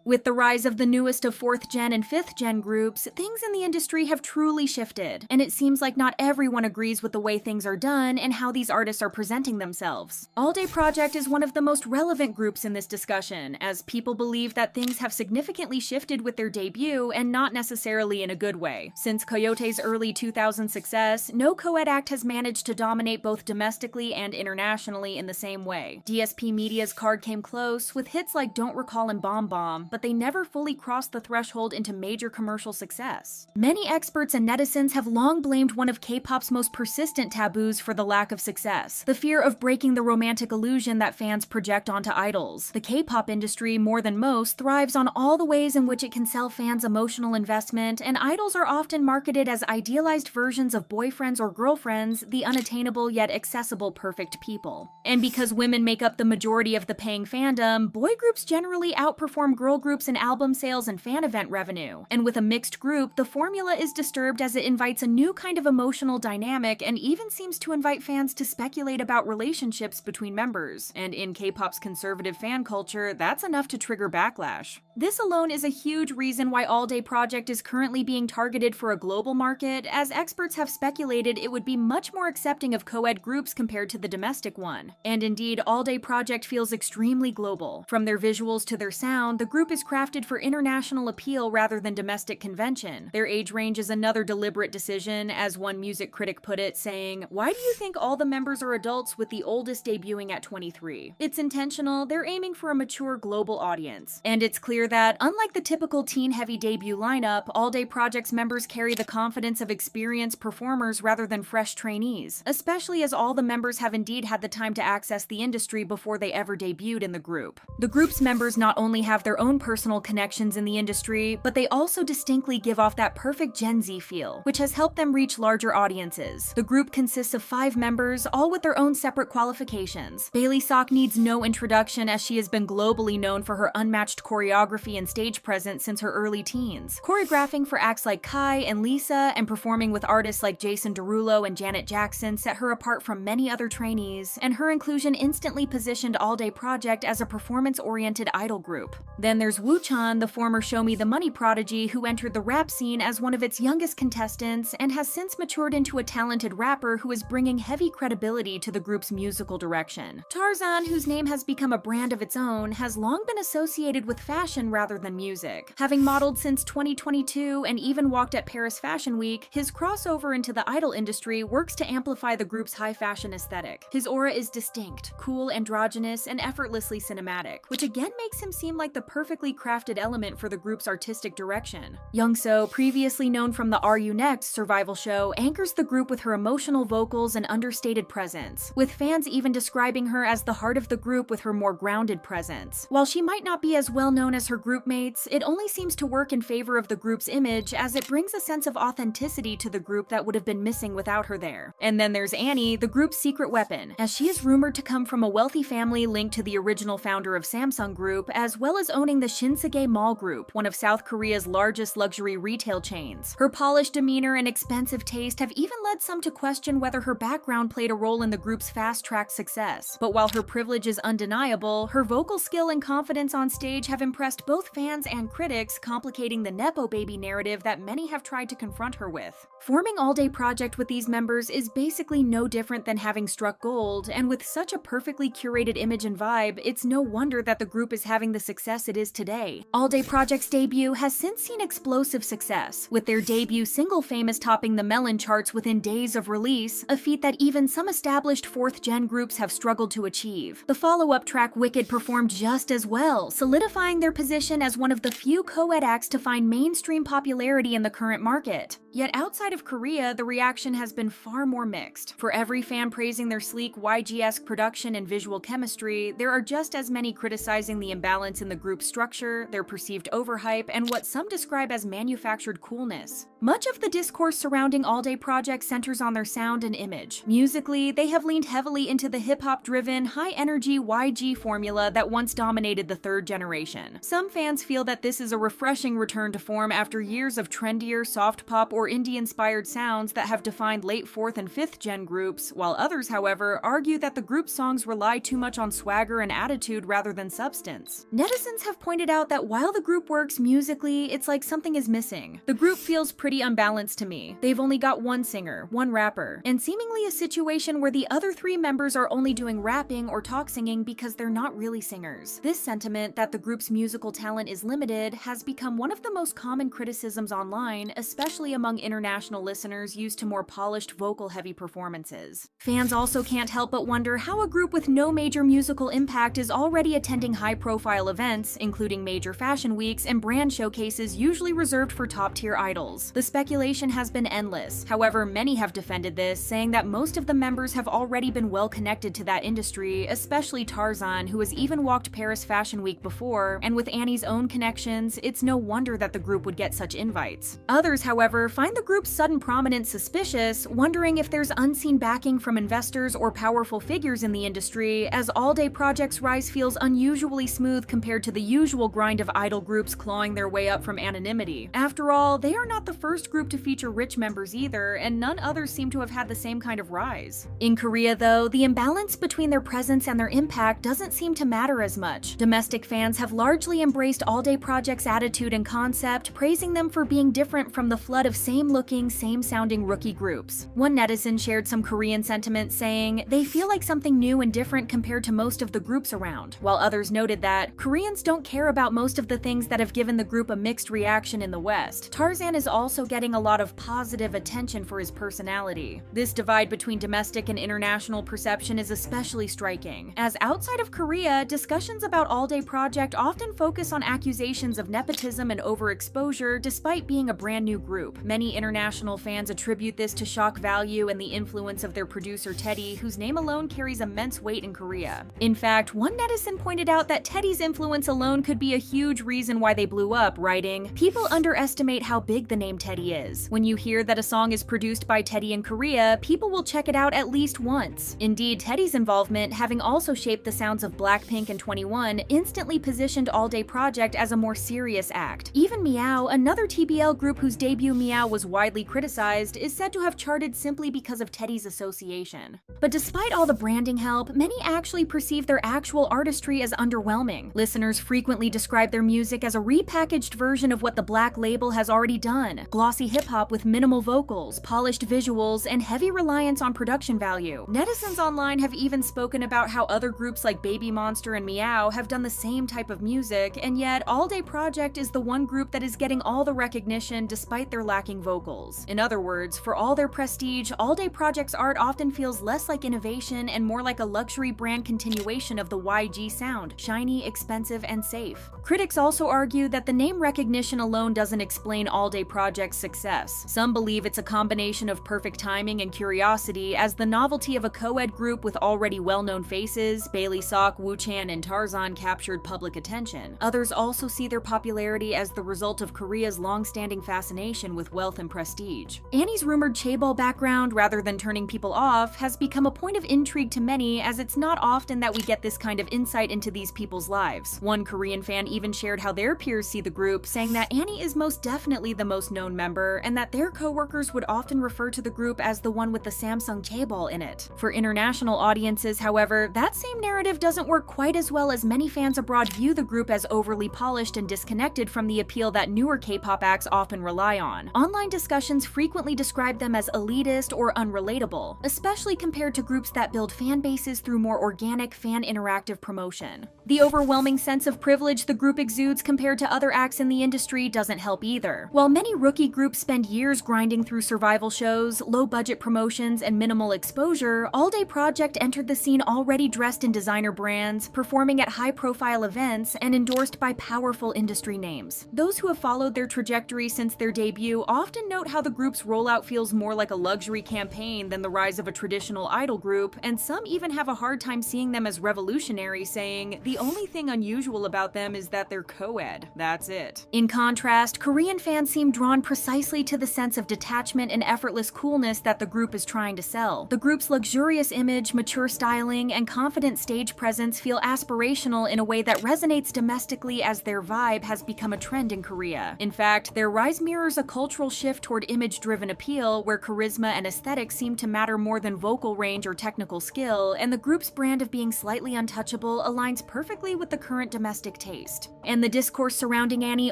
With the rise of the newest of 4th gen and 5th gen groups, things in the industry have truly shifted, and it seems like not everyone agrees with the way things are done and how these artists are presenting themselves. ALLDAY Project is one of the most relevant groups in this discussion, as people believe that things have significantly shifted with their debut and not necessarily in a good way. Since Coyote's early 2000 success, no co-ed act has managed to dominate both domestically and internationally in the same way. DSP Media's card came close, with hits like Don't Recall and Bomb Bomb, but they never fully crossed the threshold into major commercial success. Many experts and netizens have long blamed one of K-pop's most persistent taboos for the lack of success: the fear of breaking the romantic illusion that fans project onto idols. The K-pop industry, more than most, thrives on all the ways in which it can sell fans emotional investment, and idols are often marketed as idealized versions of boyfriends or girlfriends, the unattainable yet accessible perfect people. And because women make up the majority of the paying fandom, boy groups generally outperform girl groups in album sales and fan event revenue. And with a mixed group, the formula is disturbed as it invites a new kind of emotional dynamic and even seems to invite fans to speculate about relationships between members. And in K-pop's conservative fan culture, that's enough to trigger backlash. This alone is a huge reason why ALLDAY Project is currently being targeted for a global market, as experts have speculated it would be much more accepting of co-ed groups compared to the domestic one. And indeed, ALLDAY Project feels extremely global. From their visuals to their sound, the group is crafted for international appeal rather than domestic convention. Their age range is another deliberate decision, as one music critic put it, saying, "Why do you think all the members are adults with the oldest debuting at 23? It's intentional, they're aiming for a mature global audience." And it's clear that, unlike the typical teen-heavy debut lineup, ALLDAY Project's members carry the confidence of experienced performers rather than fresh trainees, especially as all the members have indeed had the time to access the industry before they ever debuted in the group. The group's members not only have their own personal connections in the industry, but they also distinctly give off that perfect Gen Z feel, which has helped them reach larger audiences. The group consists of 5 members, all with their own separate qualifications. Bailey Sok needs no introduction, as she has been globally known for her unmatched choreography and stage presence since her early teens. Choreographing for acts like Kai and Lisa and performing with artists like Jason Derulo and Janet Jackson set her apart from many other trainees, and her inclusion instantly positioned ALLDAY Project as a performance-oriented idol group. Then there's Woo-chan, the former Show Me the Money prodigy who entered the rap scene as one of its youngest contestants and has since matured into a talented rapper who is bringing heavy credibility to the group's musical direction. Tarzan, whose name has become a brand of its own, has long been associated with fashion rather than music. Having modeled since 2022 and even walked at Paris Fashion Week, his crossover into the idol industry works to amplify the group's high fashion aesthetic. His aura is distinct, cool, androgynous, and effortlessly cinematic, which again makes him seem like the perfectly crafted element for the group's artistic direction. Youngso, previously known from the Are You Next survival show, anchors the group with her emotional vocals and understated presence, with fans even describing her as the heart of the group with her more grounded presence. While she might not be as well known as her group mates, it only seems to work in favor of the group's image, as it brings a sense of authenticity to the group that would have been missing without her there. And then there's Annie, the group's secret weapon, as she is rumored to come from a wealthy family linked to the original founder of Samsung Group, as well as owning the Shinsegae Mall Group, one of South Korea's largest luxury retail chains. Her polished demeanor and expensive taste have even led some to question whether her background played a role in the group's fast-track success. But while her privilege is undeniable, her vocal skill and confidence on stage have impressed both fans and critics, complicating the Nepo baby narrative that many have tried to confront her with. Forming ALLDAY Project with these members is basically no different than having struck gold, and with such a perfectly curated image and vibe, it's no wonder that the group is having the success it is today. ALLDAY Project's debut has since seen explosive success, with their debut single Famous topping the Melon charts within days of release, a feat that even some established 4th gen groups have struggled to achieve. The follow-up track Wicked performed just as well, solidifying their position as one of the few co-ed acts to find mainstream popularity in the current market. Yet outside of Korea, the reaction has been far more mixed. For every fan praising their sleek YG-esque production and visual chemistry, there are just as many criticizing the imbalance in the group's structure, their perceived overhype, and what some describe as manufactured coolness. Much of the discourse surrounding ALLDAY Project centers on their sound and image. Musically, they have leaned heavily into the hip-hop-driven, high-energy YG formula that once dominated the 3rd generation. Some fans feel that this is a refreshing return to form after years of trendier, soft pop or or indie-inspired sounds that have defined late 4th and 5th gen groups, while others, however, argue that the group's songs rely too much on swagger and attitude rather than substance. Netizens have pointed out that while the group works musically, it's like something is missing. The group feels pretty unbalanced to me. They've only got one singer, one rapper, and seemingly a situation where the other 3 members are only doing rapping or talk singing because they're not really singers. This sentiment that the group's musical talent is limited has become one of the most common criticisms online, especially among international listeners used to more polished vocal-heavy performances. Fans also can't help but wonder how a group with no major musical impact is already attending high-profile events, including major fashion weeks and brand showcases usually reserved for top-tier idols. The speculation has been endless. However, many have defended this, saying that most of the members have already been well connected to that industry, especially Tarzan, who has even walked Paris Fashion Week before, and with Annie's own connections, it's no wonder that the group would get such invites. Others, however, find the group's sudden prominence suspicious, wondering if there's unseen backing from investors or powerful figures in the industry, as ALLDAY Project's rise feels unusually smooth compared to the usual grind of idol groups clawing their way up from anonymity. After all, they are not the first group to feature rich members either, and none others seem to have had the same kind of rise. In Korea, though, the imbalance between their presence and their impact doesn't seem to matter as much. Domestic fans have largely embraced ALLDAY Project's attitude and concept, praising them for being different from the flood of same-looking, same-sounding rookie groups. One netizen shared some Korean sentiment saying, "They feel like something new and different compared to most of the groups around," while others noted that Koreans don't care about most of the things that have given the group a mixed reaction in the West. Tarzan is also getting a lot of positive attention for his personality. This divide between domestic and international perception is especially striking, as outside of Korea, discussions about ALLDAY Project often focus on accusations of nepotism and overexposure despite being a brand new group. Many international fans attribute this to shock value and the influence of their producer Teddy, whose name alone carries immense weight in Korea. In fact, one netizen pointed out that Teddy's influence alone could be a huge reason why they blew up, writing, "People underestimate how big the name Teddy is. When you hear that a song is produced by Teddy in Korea, people will check it out at least once." Indeed, Teddy's involvement, having also shaped the sounds of Blackpink and 21, instantly positioned ALLDAY Project as a more serious act. Even Meow, another TBL group whose debut Meow was widely criticized, is said to have charted simply because of Teddy's association. But despite all the branding help, many actually perceive their actual artistry as underwhelming. Listeners frequently describe their music as a repackaged version of what the Black label has already done: glossy hip-hop with minimal vocals, polished visuals, and heavy reliance on production value. Netizens online have even spoken about how other groups like BABYMONSTER and Meow have done the same type of music, and yet ALLDAY Project is the one group that is getting all the recognition despite their lacking vocals. In other words, for all their prestige, ALLDAY Project's art often feels less like innovation and more like a luxury brand continuation of the YG sound: shiny, expensive, and safe. Critics also argue that the name recognition alone doesn't explain ALLDAY Project's success. Some believe it's a combination of perfect timing and curiosity, as the novelty of a co-ed group with already well-known faces, Bailey Sok, Woo Chan, and Tarzan, captured public attention. Others also see their popularity as the result of Korea's long-standing fascination with wealth and prestige. Annie's rumored chaebol background, rather than turning people off, has become a point of intrigue to many, as it's not often that we get this kind of insight into these people's lives. One Korean fan even shared how their peers see the group, saying that Annie is most definitely the most known member, and that their co-workers would often refer to the group as the one with the Samsung chaebol in it. For international audiences, however, that same narrative doesn't work quite as well, as many fans abroad view the group as overly polished and disconnected from the appeal that newer K-pop acts often rely on. Online discussions frequently describe them as elitist or unrelatable, especially compared to groups that build fan bases through more organic, fan-interactive promotion. The overwhelming sense of privilege the group exudes compared to other acts in the industry doesn't help either. While many rookie groups spend years grinding through survival shows, low-budget promotions, and minimal exposure, ALLDAY Project entered the scene already dressed in designer brands, performing at high-profile events, and endorsed by powerful industry names. Those who have followed their trajectory since their debut often note how the group's rollout feels more like a luxury campaign than the rise of a traditional idol group, and some even have a hard time seeing them as revolutionary, saying, "The the only thing unusual about them is that they're co-ed. That's it. In contrast, Korean fans seem drawn precisely to the sense of detachment and effortless coolness that the group is trying to sell. The group's luxurious image, mature styling, and confident stage presence feel aspirational in a way that resonates domestically, as their vibe has become a trend in Korea. In fact, their rise mirrors a cultural shift toward image-driven appeal, where charisma and aesthetics seem to matter more than vocal range or technical skill, and the group's brand of being slightly untouchable aligns perfectly with the current domestic taste. And the discourse surrounding Annie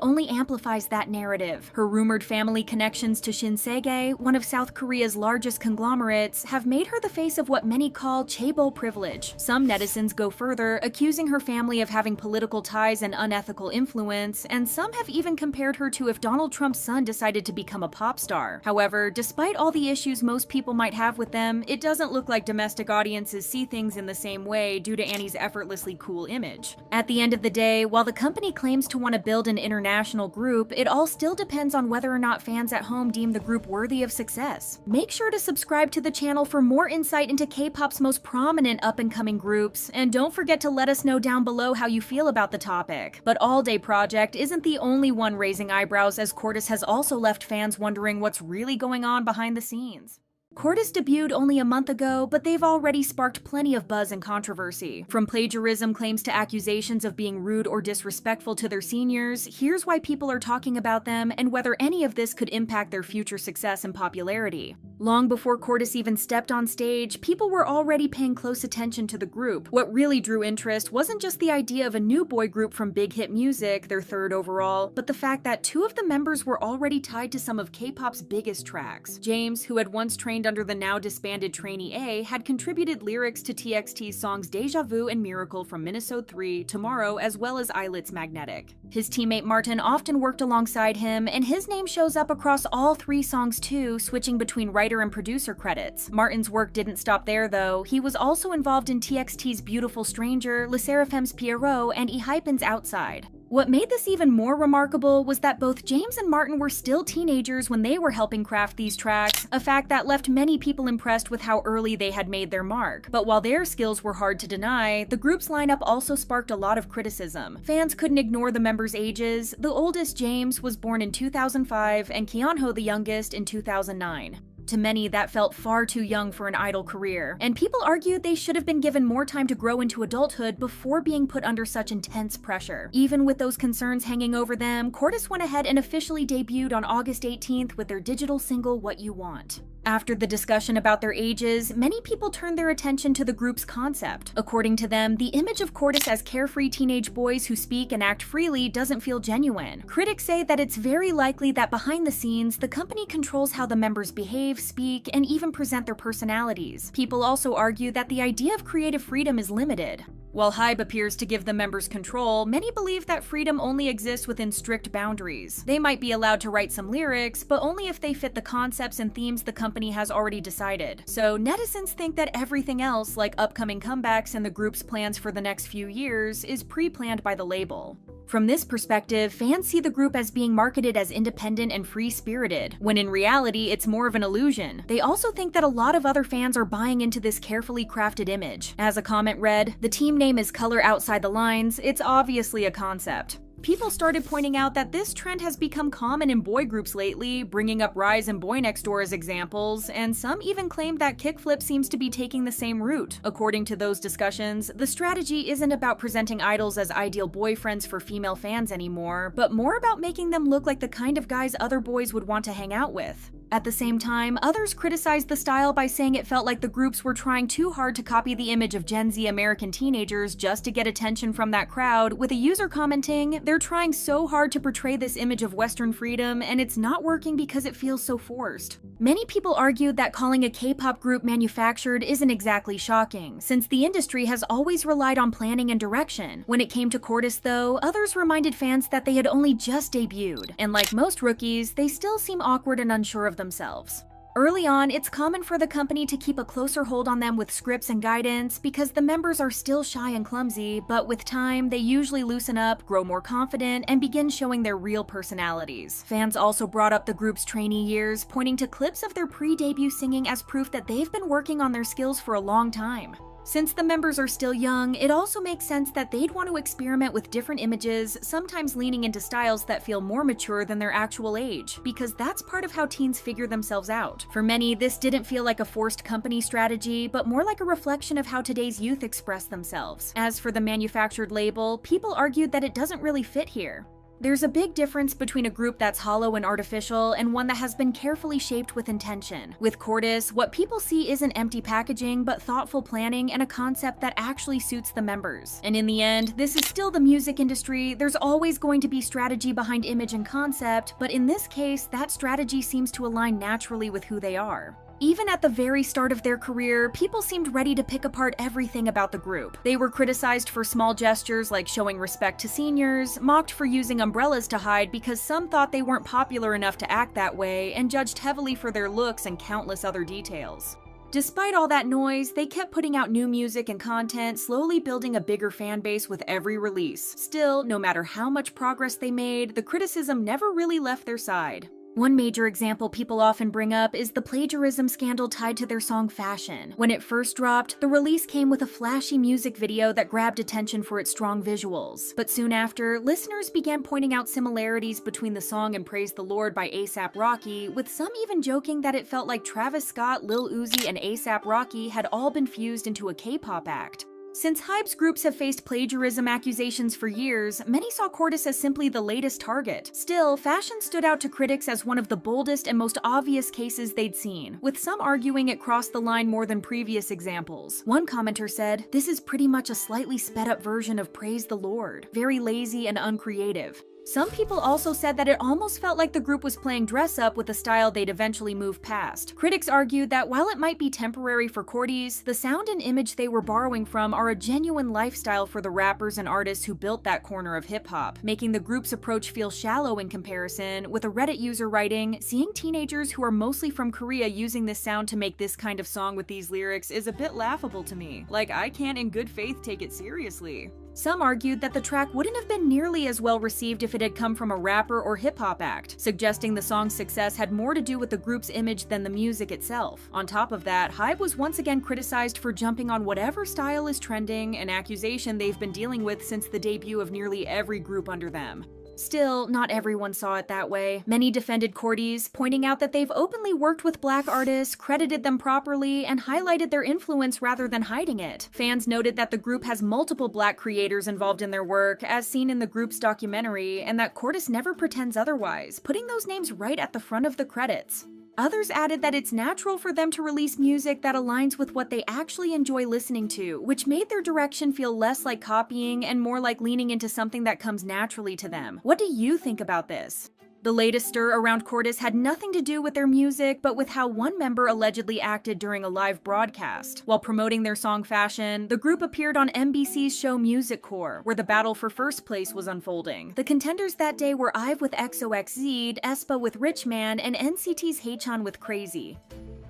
only amplifies that narrative. Her rumored family connections to Shin Se-gae, one of South Korea's largest conglomerates, have made her the face of what many call chaebol privilege. Some netizens go further, accusing her family of having political ties and unethical influence, and some have even compared her to if Donald Trump's son decided to become a pop star. However, despite all the issues most people might have with them, it doesn't look like domestic audiences see things in the same way due to Annie's effortlessly cool image. At the end of the day, while the company claims to want to build an international group, it all still depends on whether or not fans at home deem the group worthy of success. Make sure to subscribe to the channel for more insight into K-pop's most prominent up-and-coming groups, and don't forget to let us know down below how you feel about the topic. But ALLDAY Project isn't the only one raising eyebrows, as CORTIS has also left fans wondering what's really going on behind the scenes. CORTIS debuted only a month ago, but they've already sparked plenty of buzz and controversy. From plagiarism claims to accusations of being rude or disrespectful to their seniors, here's why people are talking about them and whether any of this could impact their future success and popularity. Long before CORTIS even stepped on stage, people were already paying close attention to the group. What really drew interest wasn't just the idea of a new boy group from Big Hit Music, their third overall, but the fact that two of the members were already tied to some of K-pop's biggest tracks. James, who had once trained under the now disbanded Trainee A, had contributed lyrics to TXT's songs Deja Vu and Miracle from Minnesota 3, Tomorrow, as well as Eyelid's Magnetic. His teammate Martin often worked alongside him, and his name shows up across all three songs too, switching between writer and producer credits. Martin's work didn't stop there though. He was also involved in TXT's Beautiful Stranger, Le Seraphim's Pierrot, and HYBE's Outside. What made this even more remarkable was that both James and Martin were still teenagers when they were helping craft these tracks, a fact that left many people impressed with how early they had made their mark. But while their skills were hard to deny, the group's lineup also sparked a lot of criticism. Fans couldn't ignore the members' ages. The oldest, James, was born in 2005, and Kyunho, the youngest, in 2009. To many, that felt far too young for an idol career, and people argued they should have been given more time to grow into adulthood before being put under such intense pressure. Even with those concerns hanging over them, CORTIS went ahead and officially debuted on August 18th with their digital single What You Want. After the discussion about their ages, many people turned their attention to the group's concept. According to them, the image of CORTIS as carefree teenage boys who speak and act freely doesn't feel genuine. Critics say that it's very likely that behind the scenes, the company controls how the members behave, speak, and even present their personalities. People also argue that the idea of creative freedom is limited. While HYBE appears to give the members control, many believe that freedom only exists within strict boundaries. They might be allowed to write some lyrics, but only if they fit the concepts and themes the company has already decided. So netizens think that everything else, like upcoming comebacks and the group's plans for the next few years, is pre-planned by the label. From this perspective, fans see the group as being marketed as independent and free-spirited, when in reality it's more of an illusion. They also think that a lot of other fans are buying into this carefully crafted image. As a comment read, "The team name is Color Outside the Lines, it's obviously a concept." People started pointing out that this trend has become common in boy groups lately, bringing up Rise and Boy Next Door as examples, and some even claimed that Kickflip seems to be taking the same route. According to those discussions, the strategy isn't about presenting idols as ideal boyfriends for female fans anymore, but more about making them look like the kind of guys other boys would want to hang out with. At the same time, others criticized the style by saying it felt like the groups were trying too hard to copy the image of Gen Z American teenagers just to get attention from that crowd, with a user commenting, "They're trying so hard to portray this image of Western freedom, and it's not working because it feels so forced." Many people argued that calling a K-pop group manufactured isn't exactly shocking, since the industry has always relied on planning and direction. When it came to CORTIS though, others reminded fans that they had only just debuted, and like most rookies, they still seem awkward and unsure of themselves. Early on, it's common for the company to keep a closer hold on them with scripts and guidance because the members are still shy and clumsy, but with time, they usually loosen up, grow more confident, and begin showing their real personalities. Fans also brought up the group's trainee years, pointing to clips of their pre-debut singing as proof that they've been working on their skills for a long time. Since the members are still young, it also makes sense that they'd want to experiment with different images, sometimes leaning into styles that feel more mature than their actual age, because that's part of how teens figure themselves out. For many, this didn't feel like a forced company strategy, but more like a reflection of how today's youth express themselves. As for the manufactured label, people argued that it doesn't really fit here. There's a big difference between a group that's hollow and artificial and one that has been carefully shaped with intention. With CORTIS, what people see isn't empty packaging, but thoughtful planning and a concept that actually suits the members. And in the end, this is still the music industry. There's always going to be strategy behind image and concept, but in this case, that strategy seems to align naturally with who they are. Even at the very start of their career, people seemed ready to pick apart everything about the group. They were criticized for small gestures like showing respect to seniors, mocked for using umbrellas to hide because some thought they weren't popular enough to act that way, and judged heavily for their looks and countless other details. Despite all that noise, they kept putting out new music and content, slowly building a bigger fan base with every release. Still, no matter how much progress they made, the criticism never really left their side. One major example people often bring up is the plagiarism scandal tied to their song Fashion. When it first dropped, the release came with a flashy music video that grabbed attention for its strong visuals. But soon after, listeners began pointing out similarities between the song and Praise the Lord by A$AP Rocky, with some even joking that it felt like Travis Scott, Lil Uzi, and A$AP Rocky had all been fused into a K-pop act. Since HYBE's groups have faced plagiarism accusations for years, many saw CORTIS as simply the latest target. Still, Fashion stood out to critics as one of the boldest and most obvious cases they'd seen, with some arguing it crossed the line more than previous examples. One commenter said, "This is pretty much a slightly sped-up version of Praise the Lord, very lazy and uncreative." Some people also said that it almost felt like the group was playing dress-up with a style they'd eventually move past. Critics argued that while it might be temporary for CORTIS, the sound and image they were borrowing from are a genuine lifestyle for the rappers and artists who built that corner of hip-hop, making the group's approach feel shallow in comparison, with a Reddit user writing, "Seeing teenagers who are mostly from Korea using this sound to make this kind of song with these lyrics is a bit laughable to me. Like, I can't in good faith take it seriously." Some argued that the track wouldn't have been nearly as well received if it had come from a rapper or hip-hop act, suggesting the song's success had more to do with the group's image than the music itself. On top of that, HYBE was once again criticized for jumping on whatever style is trending, an accusation they've been dealing with since the debut of nearly every group under them. Still, not everyone saw it that way. Many defended CORTIS, pointing out that they've openly worked with black artists, credited them properly, and highlighted their influence rather than hiding it. Fans noted that the group has multiple black creators involved in their work, as seen in the group's documentary, and that CORTIS never pretends otherwise, putting those names right at the front of the credits. Others added that it's natural for them to release music that aligns with what they actually enjoy listening to, which made their direction feel less like copying and more like leaning into something that comes naturally to them. What do you think about this? The latest stir around CORTIS had nothing to do with their music, but with how one member allegedly acted during a live broadcast. While promoting their song Fashion, the group appeared on MBC's show Music Core, where the battle for first place was unfolding. The contenders that day were IVE with XOXZ, aespa with Rich Man, and NCT's Haechan with Crazy.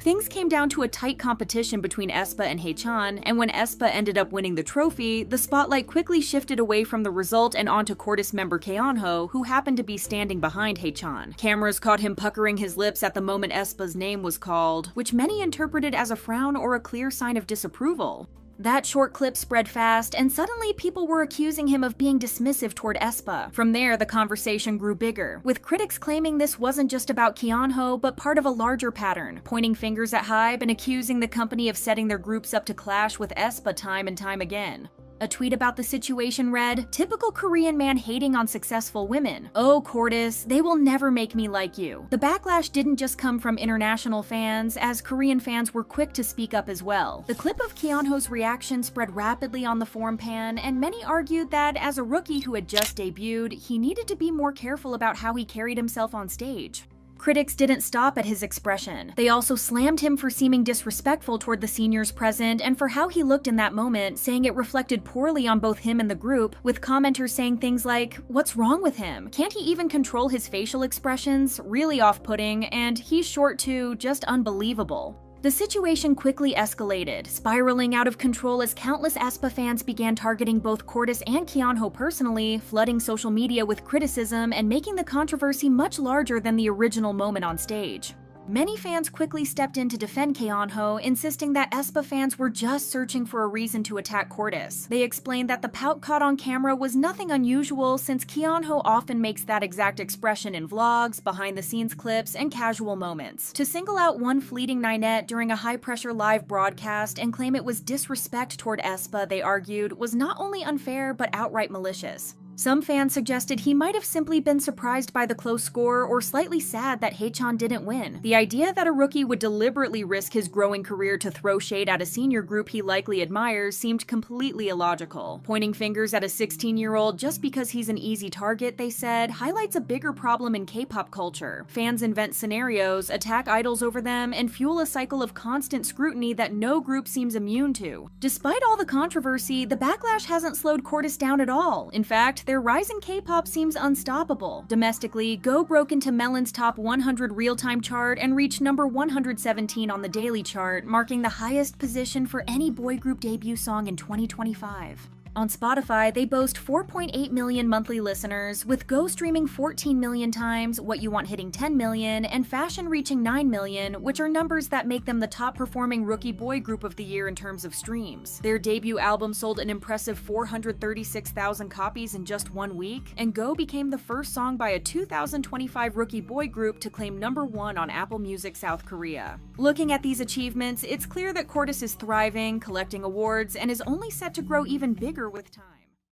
Things came down to a tight competition between aespa and Haechan, and when aespa ended up winning the trophy, the spotlight quickly shifted away from the result and onto CORTIS member Keonho, who happened to be standing behind Haechan. Cameras caught him puckering his lips at the moment aespa's name was called, which many interpreted as a frown or a clear sign of disapproval. That short clip spread fast, and suddenly people were accusing him of being dismissive toward aespa. From there, the conversation grew bigger, with critics claiming this wasn't just about Keonho, but part of a larger pattern, pointing fingers at HYBE and accusing the company of setting their groups up to clash with aespa time and time again. A tweet about the situation read, "Typical Korean man hating on successful women. Oh, CORTIS, they will never make me like you." The backlash didn't just come from international fans, as Korean fans were quick to speak up as well. The clip of Keonho's reaction spread rapidly on the forum pan, and many argued that, as a rookie who had just debuted, he needed to be more careful about how he carried himself on stage. Critics didn't stop at his expression. They also slammed him for seeming disrespectful toward the seniors present and for how he looked in that moment, saying it reflected poorly on both him and the group, with commenters saying things like, "What's wrong with him? Can't he even control his facial expressions? Really off-putting, and he's short too, just unbelievable." The situation quickly escalated, spiraling out of control as countless aespa fans began targeting both CORTIS and Keonho personally, flooding social media with criticism and making the controversy much larger than the original moment on stage. Many fans quickly stepped in to defend Keonho, insisting that aespa fans were just searching for a reason to attack CORTIS. They explained that the pout caught on camera was nothing unusual since Keonho often makes that exact expression in vlogs, behind-the-scenes clips, and casual moments. To single out one fleeting ninette during a high-pressure live broadcast and claim it was disrespect toward aespa, they argued, was not only unfair but outright malicious. Some fans suggested he might have simply been surprised by the close score or slightly sad that Haechan didn't win. The idea that a rookie would deliberately risk his growing career to throw shade at a senior group he likely admires seemed completely illogical. Pointing fingers at a 16-year-old just because he's an easy target, they said, highlights a bigger problem in K-pop culture. Fans invent scenarios, attack idols over them, and fuel a cycle of constant scrutiny that no group seems immune to. Despite all the controversy, the backlash hasn't slowed CORTIS down at all. In fact, their rise in K-pop seems unstoppable. Domestically, Go broke into Melon's top 100 real-time chart and reached number 117 on the daily chart, marking the highest position for any boy group debut song in 2025. On Spotify, they boast 4.8 million monthly listeners, with Go streaming 14 million times, What You Want hitting 10 million, and Fashion reaching 9 million, which are numbers that make them the top-performing rookie boy group of the year in terms of streams. Their debut album sold an impressive 436,000 copies in just 1 week, and Go became the first song by a 2025 rookie boy group to claim number 1 on Apple Music South Korea. Looking at these achievements, it's clear that CORTIS is thriving, collecting awards, and is only set to grow even bigger with time.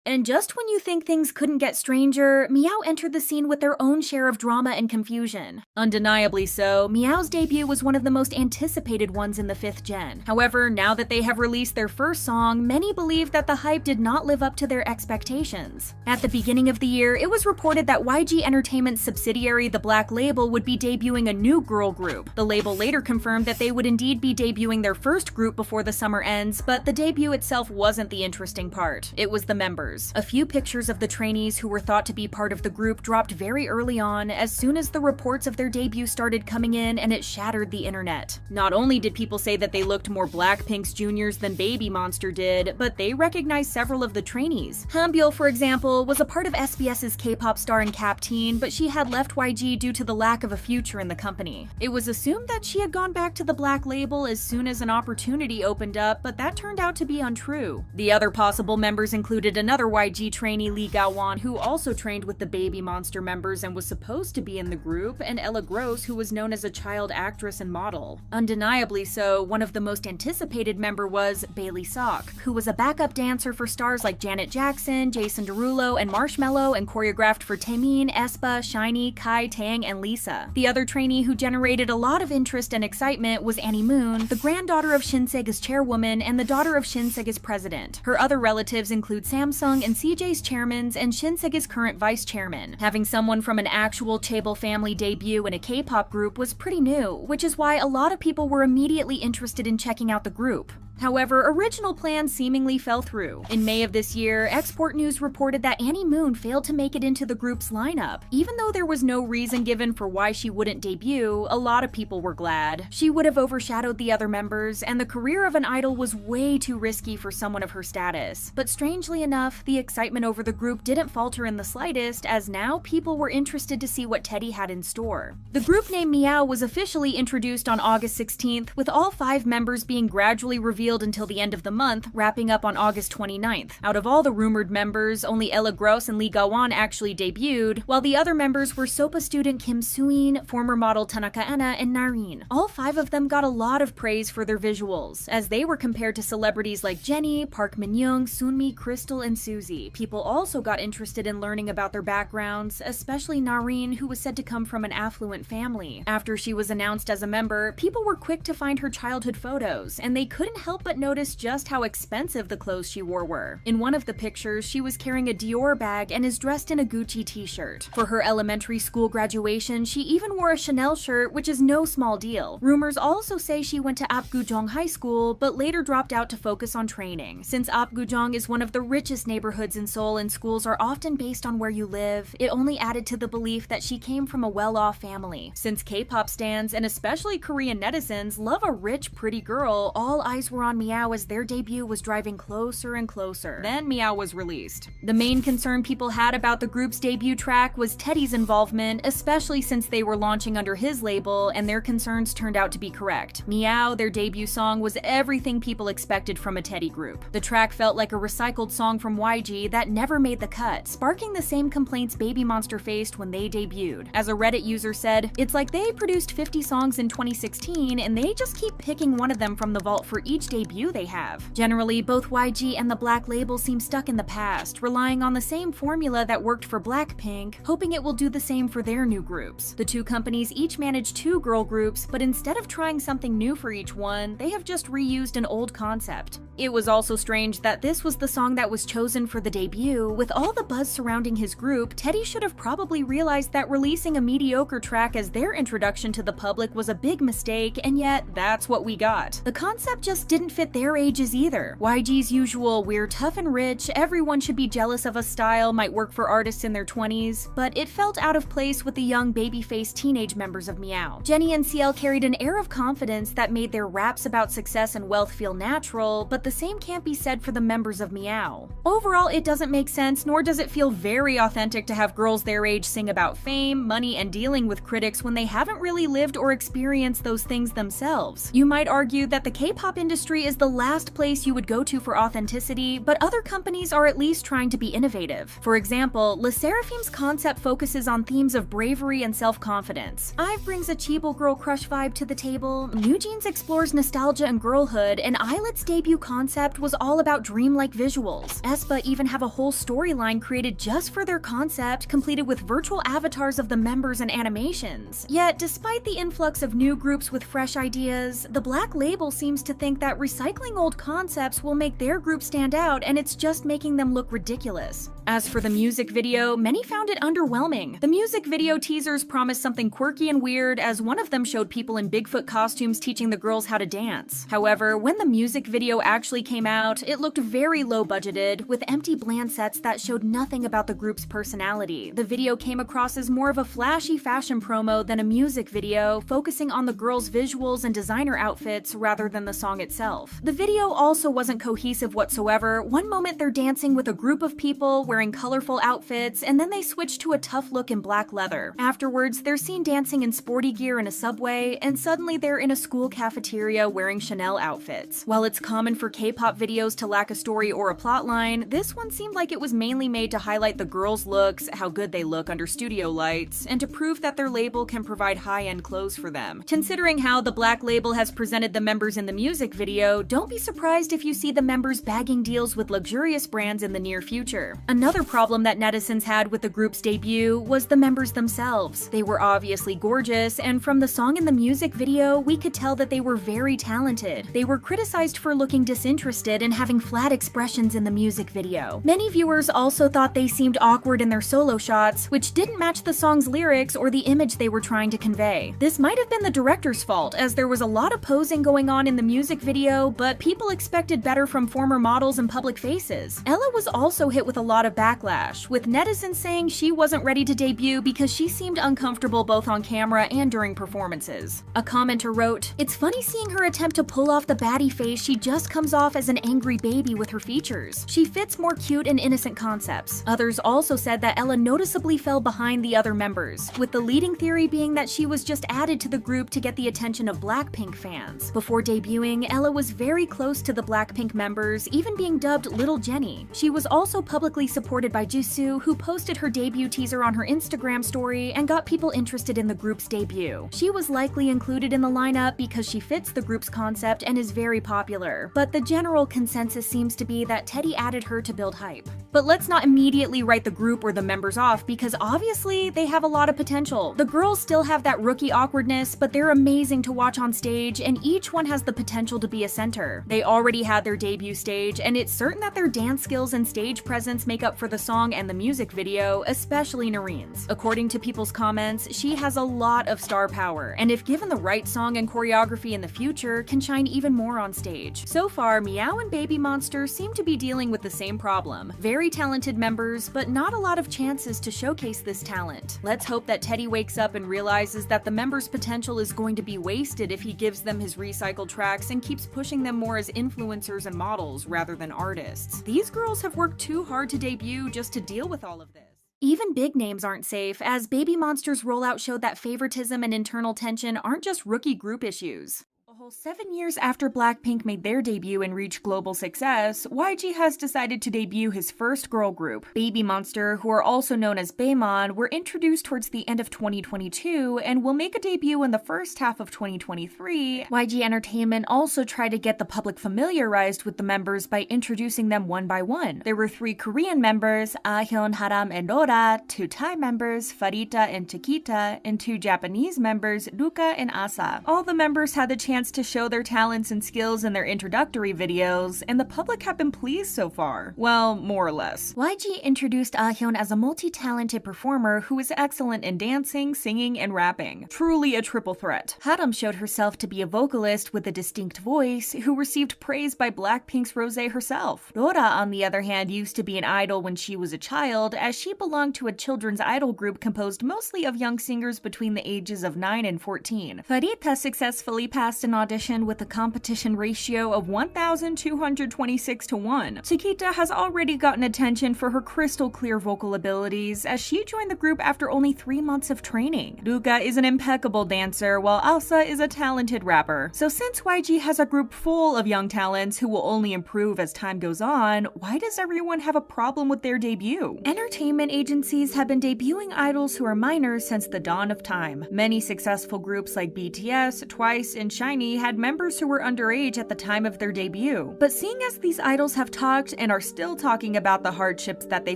And just when you think things couldn't get stranger, Meow entered the scene with their own share of drama and confusion. Undeniably so, Meow's debut was one of the most anticipated ones in the 5th gen. However, now that they have released their first song, many believe that the hype did not live up to their expectations. At the beginning of the year, it was reported that YG Entertainment's subsidiary, The Black Label, would be debuting a new girl group. The label later confirmed that they would indeed be debuting their first group before the summer ends, but the debut itself wasn't the interesting part. It was the members. A few pictures of the trainees who were thought to be part of the group dropped very early on, as soon as the reports of their debut started coming in, and it shattered the internet. Not only did people say that they looked more Blackpink's juniors than BABYMONSTER did, but they recognized several of the trainees. Hanbyul, for example, was a part of SBS's K-pop star in Capteen, but she had left YG due to the lack of a future in the company. It was assumed that she had gone back to the Black Label as soon as an opportunity opened up, but that turned out to be untrue. The other possible members included another YG trainee, Lee Ga-won, who also trained with the BABYMONSTER members and was supposed to be in the group, and Ella Gross, who was known as a child actress and model. Undeniably so, one of the most anticipated member was Bailey Sok, who was a backup dancer for stars like Janet Jackson, Jason Derulo, and Marshmello, and choreographed for Taemin, aespa, SHINee, Kai, Tang, and Lisa. The other trainee who generated a lot of interest and excitement was Annie Moon, the granddaughter of Shinsega's chairwoman and the daughter of Shinsega's president. Her other relatives include Samsung and CJ's chairmans and Shinsega's current vice chairman. Having someone from an actual Chaebol family debut in a K-pop group was pretty new, which is why a lot of people were immediately interested in checking out the group. However, original plans seemingly fell through. In May of this year, Export News reported that Annie Moon failed to make it into the group's lineup. Even though there was no reason given for why she wouldn't debut, a lot of people were glad. She would have overshadowed the other members, and the career of an idol was way too risky for someone of her status. But strangely enough, the excitement over the group didn't falter in the slightest, as now people were interested to see what Teddy had in store. The group name Meow was officially introduced on August 16th, with all 5 members being gradually revealed until the end of the month, wrapping up on August 29th. Out of all the rumored members, only Ella Gross and Lee Ga-won actually debuted, while the other members were SOPA student Kim Soo-in, former model Tanaka Anna, and Nareen. All 5 of them got a lot of praise for their visuals, as they were compared to celebrities like Jennie, Park Min-young, Sunmi, Crystal, and Suzy. People also got interested in learning about their backgrounds, especially Nareen, who was said to come from an affluent family. After she was announced as a member, people were quick to find her childhood photos, and they couldn't help but notice just how expensive the clothes she wore were. In one of the pictures, she was carrying a Dior bag and is dressed in a Gucci t-shirt. For her elementary school graduation, she even wore a Chanel shirt, which is no small deal. Rumors also say she went to Apgujeong High School, but later dropped out to focus on training. Since Apgujeong is one of the richest neighborhoods in Seoul and schools are often based on where you live, it only added to the belief that she came from a well-off family. Since K-pop stans, and especially Korean netizens, love a rich, pretty girl, all eyes were were on MEOVV as their debut was driving closer and closer. Then MEOVV was released. The main concern people had about the group's debut track was Teddy's involvement, especially since they were launching under his label, and their concerns turned out to be correct. MEOVV, their debut song, was everything people expected from a Teddy group. The track felt like a recycled song from YG that never made the cut, sparking the same complaints BABYMONSTER faced when they debuted. As a Reddit user said, "It's like they produced 50 songs in 2016 and they just keep picking one of them from the vault for each debut they have." Generally, both YG and the Black label seem stuck in the past, relying on the same formula that worked for Blackpink, hoping it will do the same for their new groups. The two companies each manage 2 girl groups, but instead of trying something new for each one, they have just reused an old concept. It was also strange that this was the song that was chosen for the debut. With all the buzz surrounding his group, Teddy should have probably realized that releasing a mediocre track as their introduction to the public was a big mistake, and yet that's what we got. The concept just didn't fit their ages either. YG's usual "we're tough and rich, everyone should be jealous of us" style might work for artists in their 20s, but it felt out of place with the young baby-faced teenage members of MEOVV. Jennie and CL carried an air of confidence that made their raps about success and wealth feel natural, but the same can't be said for the members of MEOVV. Overall, it doesn't make sense, nor does it feel very authentic to have girls their age sing about fame, money, and dealing with critics when they haven't really lived or experienced those things themselves. You might argue that the K-pop industry is the last place you would go to for authenticity, but other companies are at least trying to be innovative. For example, LE SSERAFIM's concept focuses on themes of bravery and self-confidence. IVE brings a Chibo girl crush vibe to the table, NewJeans explores nostalgia and girlhood, and ISLET's debut concept was all about dreamlike visuals. aespa even have a whole storyline created just for their concept, completed with virtual avatars of the members and animations. Yet, despite the influx of new groups with fresh ideas, the Black label seems to think that recycling old concepts will make their group stand out, and it's just making them look ridiculous. As for the music video, many found it underwhelming. The music video teasers promised something quirky and weird, as one of them showed people in Bigfoot costumes teaching the girls how to dance. However, when the music video actually came out, it looked very low-budgeted, with empty bland sets that showed nothing about the group's personality. The video came across as more of a flashy fashion promo than a music video, focusing on the girls' visuals and designer outfits rather than the song itself. The video also wasn't cohesive whatsoever. One moment they're dancing with a group of people wearing colorful outfits, and then they switch to a tough look in black leather. Afterwards, they're seen dancing in sporty gear in a subway, and suddenly they're in a school cafeteria wearing Chanel outfits. While it's common for K-pop videos to lack a story or a plotline, this one seemed like it was mainly made to highlight the girls' looks, how good they look under studio lights, and to prove that their label can provide high-end clothes for them. Considering how the Black label has presented the members in the music video, don't be surprised if you see the members bagging deals with luxurious brands in the near future. Another problem that netizens had with the group's debut was the members themselves. They were obviously gorgeous, and from the song and the music video, we could tell that they were very talented. They were criticized for looking disinterested and having flat expressions in the music video. Many viewers also thought they seemed awkward in their solo shots, which didn't match the song's lyrics or the image they were trying to convey. This might have been the director's fault, as there was a lot of posing going on in the music video, but people expected better from former models and public faces. Ella was also hit with a lot of backlash, with netizens saying she wasn't ready to debut because she seemed uncomfortable both on camera and during performances. A commenter wrote, "It's funny seeing her attempt to pull off the baddie face. She just comes off as an angry baby with her features. She fits more cute and innocent concepts." Others also said that Ella noticeably fell behind the other members, with the leading theory being that she was just added to the group to get the attention of Blackpink fans. Before debuting, Ella was very close to the Blackpink members, even being dubbed Little Jenny. She was also publicly supported by Jisoo, who posted her debut teaser on her Instagram story and got people interested in the group's debut. She was likely included in the lineup because she fits the group's concept and is very popular, but the general consensus seems to be that Teddy added her to build hype. But let's not immediately write the group or the members off, because obviously they have a lot of potential. The girls still have that rookie awkwardness, but they're amazing to watch on stage, and each one has the potential to be a center. They already had their debut stage, and it's certain that their dance skills and stage presence make up for the song and the music video, especially Narene's. According to people's comments, she has a lot of star power, and if given the right song and choreography in the future, can shine even more on stage. So far, MEOVV and BABYMONSTER seem to be dealing with the same problem. Very talented members, but not a lot of chances to showcase this talent. Let's hope that Teddy wakes up and realizes that the members' potential is going to be wasted if he gives them his recycled tracks and keeps pushing them more as influencers and models rather than artists. These girls have worked too hard to debut just to deal with all of this. Even big names aren't safe, as BABYMONSTER's rollout showed that favoritism and internal tension aren't just rookie group issues. A whole 7 years after Blackpink made their debut and reached global success, YG has decided to debut his first girl group. BABYMONSTER, who are also known as Baemon, were introduced towards the end of 2022 and will make a debut in the first half of 2023. YG Entertainment also tried to get the public familiarized with the members by introducing them one by one. There were 3 Korean members, Ahyun, Haram, and Rora, 2 Thai members, Farita and Chiquita, and 2 Japanese members, Ruka and Asa. All the members had the chance to show their talents and skills in their introductory videos, and the public have been pleased so far. Well, more or less. YG introduced Ahyun as a multi-talented performer who is excellent in dancing, singing, and rapping. Truly a triple threat. Haram showed herself to be a vocalist with a distinct voice who received praise by Blackpink's Rosé herself. Rora, on the other hand, used to be an idol when she was a child, as she belonged to a children's idol group composed mostly of young singers between the ages of 9 and 14. Farita successfully passed an audition with a competition ratio of 1,226 to 1. Chiquita has already gotten attention for her crystal clear vocal abilities, as she joined the group after only 3 months of training. Ruka is an impeccable dancer, while Asa is a talented rapper. So since YG has a group full of young talents who will only improve as time goes on, why does everyone have a problem with their debut? Entertainment agencies have been debuting idols who are minors since the dawn of time. Many successful groups like BTS, Twice, and SHINee had members who were underage at the time of their debut. But seeing as these idols have talked and are still talking about the hardships that they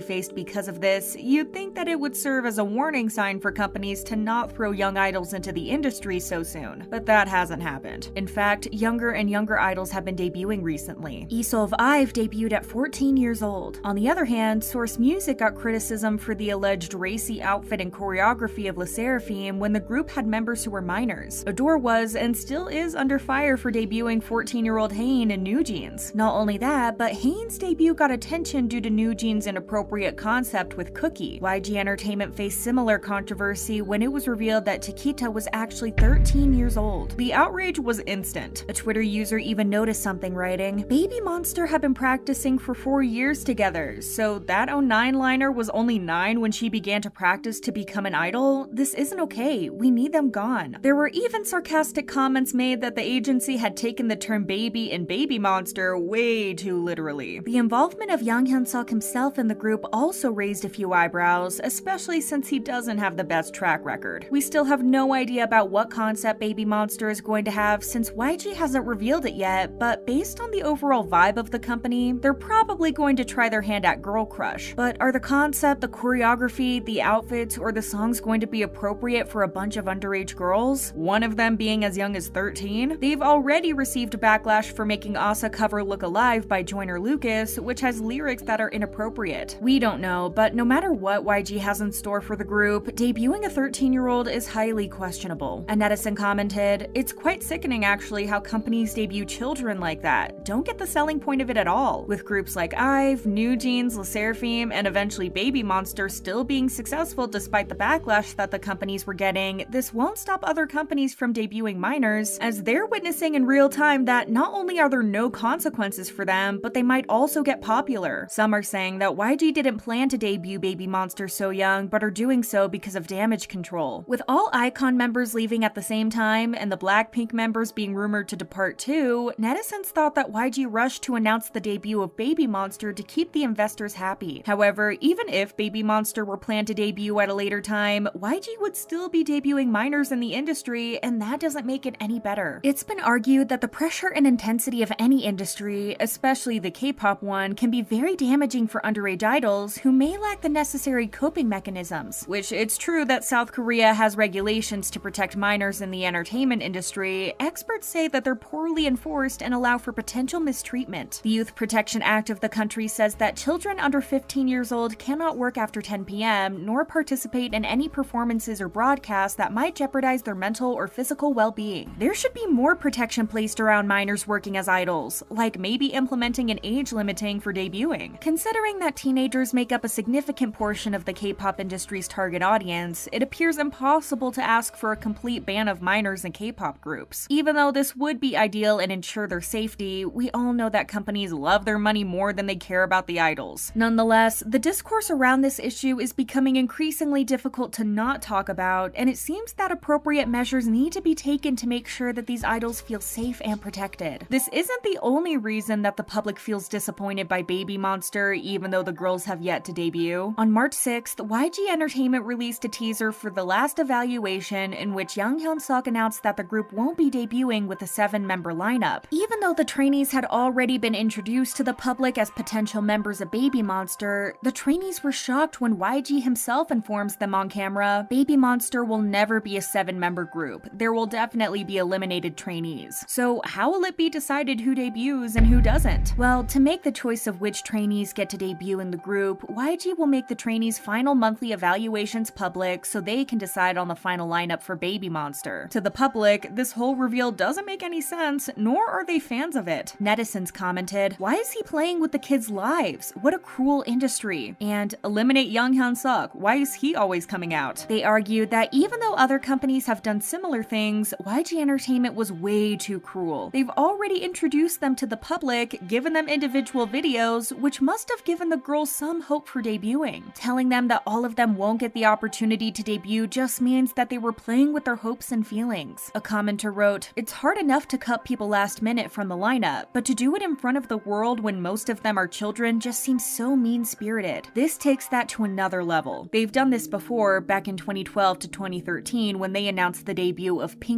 faced because of this, you'd think that it would serve as a warning sign for companies to not throw young idols into the industry so soon. But that hasn't happened. In fact, younger and younger idols have been debuting recently. MEOVV debuted at 14 years old. On the other hand, Source Music got criticism for the alleged racy outfit and choreography of LE SSERAFIM when the group had members who were minors. Adore was, and still is, under fire for debuting 14-year-old Hain in NewJeans. Not only that, but Hain's debut got attention due to NewJeans' inappropriate concept with Cookie. YG Entertainment faced similar controversy when it was revealed that Chiquita was actually 13 years old. The outrage was instant. A Twitter user even noticed something, writing, "BABYMONSTER have been practicing for 4 years together, so that 09-liner was only 9 when she began to practice to become an idol? This isn't okay. We need them gone." There were even sarcastic comments made that the agency had taken the term baby and BABYMONSTER way too literally. The involvement of Yang Hyun-suk himself in the group also raised a few eyebrows, especially since he doesn't have the best track record. We still have no idea about what concept BABYMONSTER is going to have since YG hasn't revealed it yet, but based on the overall vibe of the company, they're probably going to try their hand at Girl Crush. But are the concept, the choreography, the outfits, or the songs going to be appropriate for a bunch of underage girls? One of them being as young as 13? They've already received backlash for making Asa cover Look Alive by Joyner Lucas, which has lyrics that are inappropriate. We don't know, but no matter what YG has in store for the group, debuting a 13-year-old is highly questionable. A netizen commented, "It's quite sickening actually how companies debut children like that. Don't get the selling point of it at all." With groups like IVE, NewJeans, LE SSERAFIM, and eventually BABYMONSTER still being successful despite the backlash that the companies were getting, this won't stop other companies from debuting minors, as they're witnessing in real time that not only are there no consequences for them, but they might also get popular. Some are saying that YG didn't plan to debut BABYMONSTER so young, but are doing so because of damage control. With all iKON members leaving at the same time, and the Blackpink members being rumored to depart too, netizens thought that YG rushed to announce the debut of BABYMONSTER to keep the investors happy. However, even if BABYMONSTER were planned to debut at a later time, YG would still be debuting minors in the industry, and that doesn't make it any better. It's been argued that the pressure and intensity of any industry, especially the K-pop one, can be very damaging for underage idols who may lack the necessary coping mechanisms. Which it's true that South Korea has regulations to protect minors in the entertainment industry, experts say that they're poorly enforced and allow for potential mistreatment. The Youth Protection Act of the country says that children under 15 years old cannot work after 10 p.m. nor participate in any performances or broadcasts that might jeopardize their mental or physical well-being. There should be see more protection placed around minors working as idols, like maybe implementing an age limiting for debuting. Considering that teenagers make up a significant portion of the K-pop industry's target audience, it appears impossible to ask for a complete ban of minors in K-pop groups. Even though this would be ideal and ensure their safety, we all know that companies love their money more than they care about the idols. Nonetheless, the discourse around this issue is becoming increasingly difficult to not talk about, and it seems that appropriate measures need to be taken to make sure that these idols feel safe and protected. This isn't the only reason that the public feels disappointed by BABYMONSTER, even though the girls have yet to debut. On March 6th, YG Entertainment released a teaser for the last evaluation in which Hyun-Suk announced that the group won't be debuting with a 7-member lineup. Even though the trainees had already been introduced to the public as potential members of BABYMONSTER, the trainees were shocked when YG himself informs them on camera, BABYMONSTER will never be a 7-member group. There will definitely be eliminated trainees. So how will it be decided who debuts and who doesn't? Well, to make the choice of which trainees get to debut in the group, YG will make the trainees' final monthly evaluations public so they can decide on the final lineup for BABYMONSTER. To the public, this whole reveal doesn't make any sense, nor are they fans of it. Netizens commented, "Why is he playing with the kids' lives? What a cruel industry." And "Eliminate Young Hyun-Suk. Why is he always coming out?" They argued that even though other companies have done similar things, YG Entertainment was way too cruel. They've already introduced them to the public, given them individual videos, which must have given the girls some hope for debuting. Telling them that all of them won't get the opportunity to debut just means that they were playing with their hopes and feelings. A commenter wrote, "It's hard enough to cut people last minute from the lineup, but to do it in front of the world when most of them are children just seems so mean-spirited. This takes that to another level." They've done this before, back in 2012 to 2013 when they announced the debut of Pink.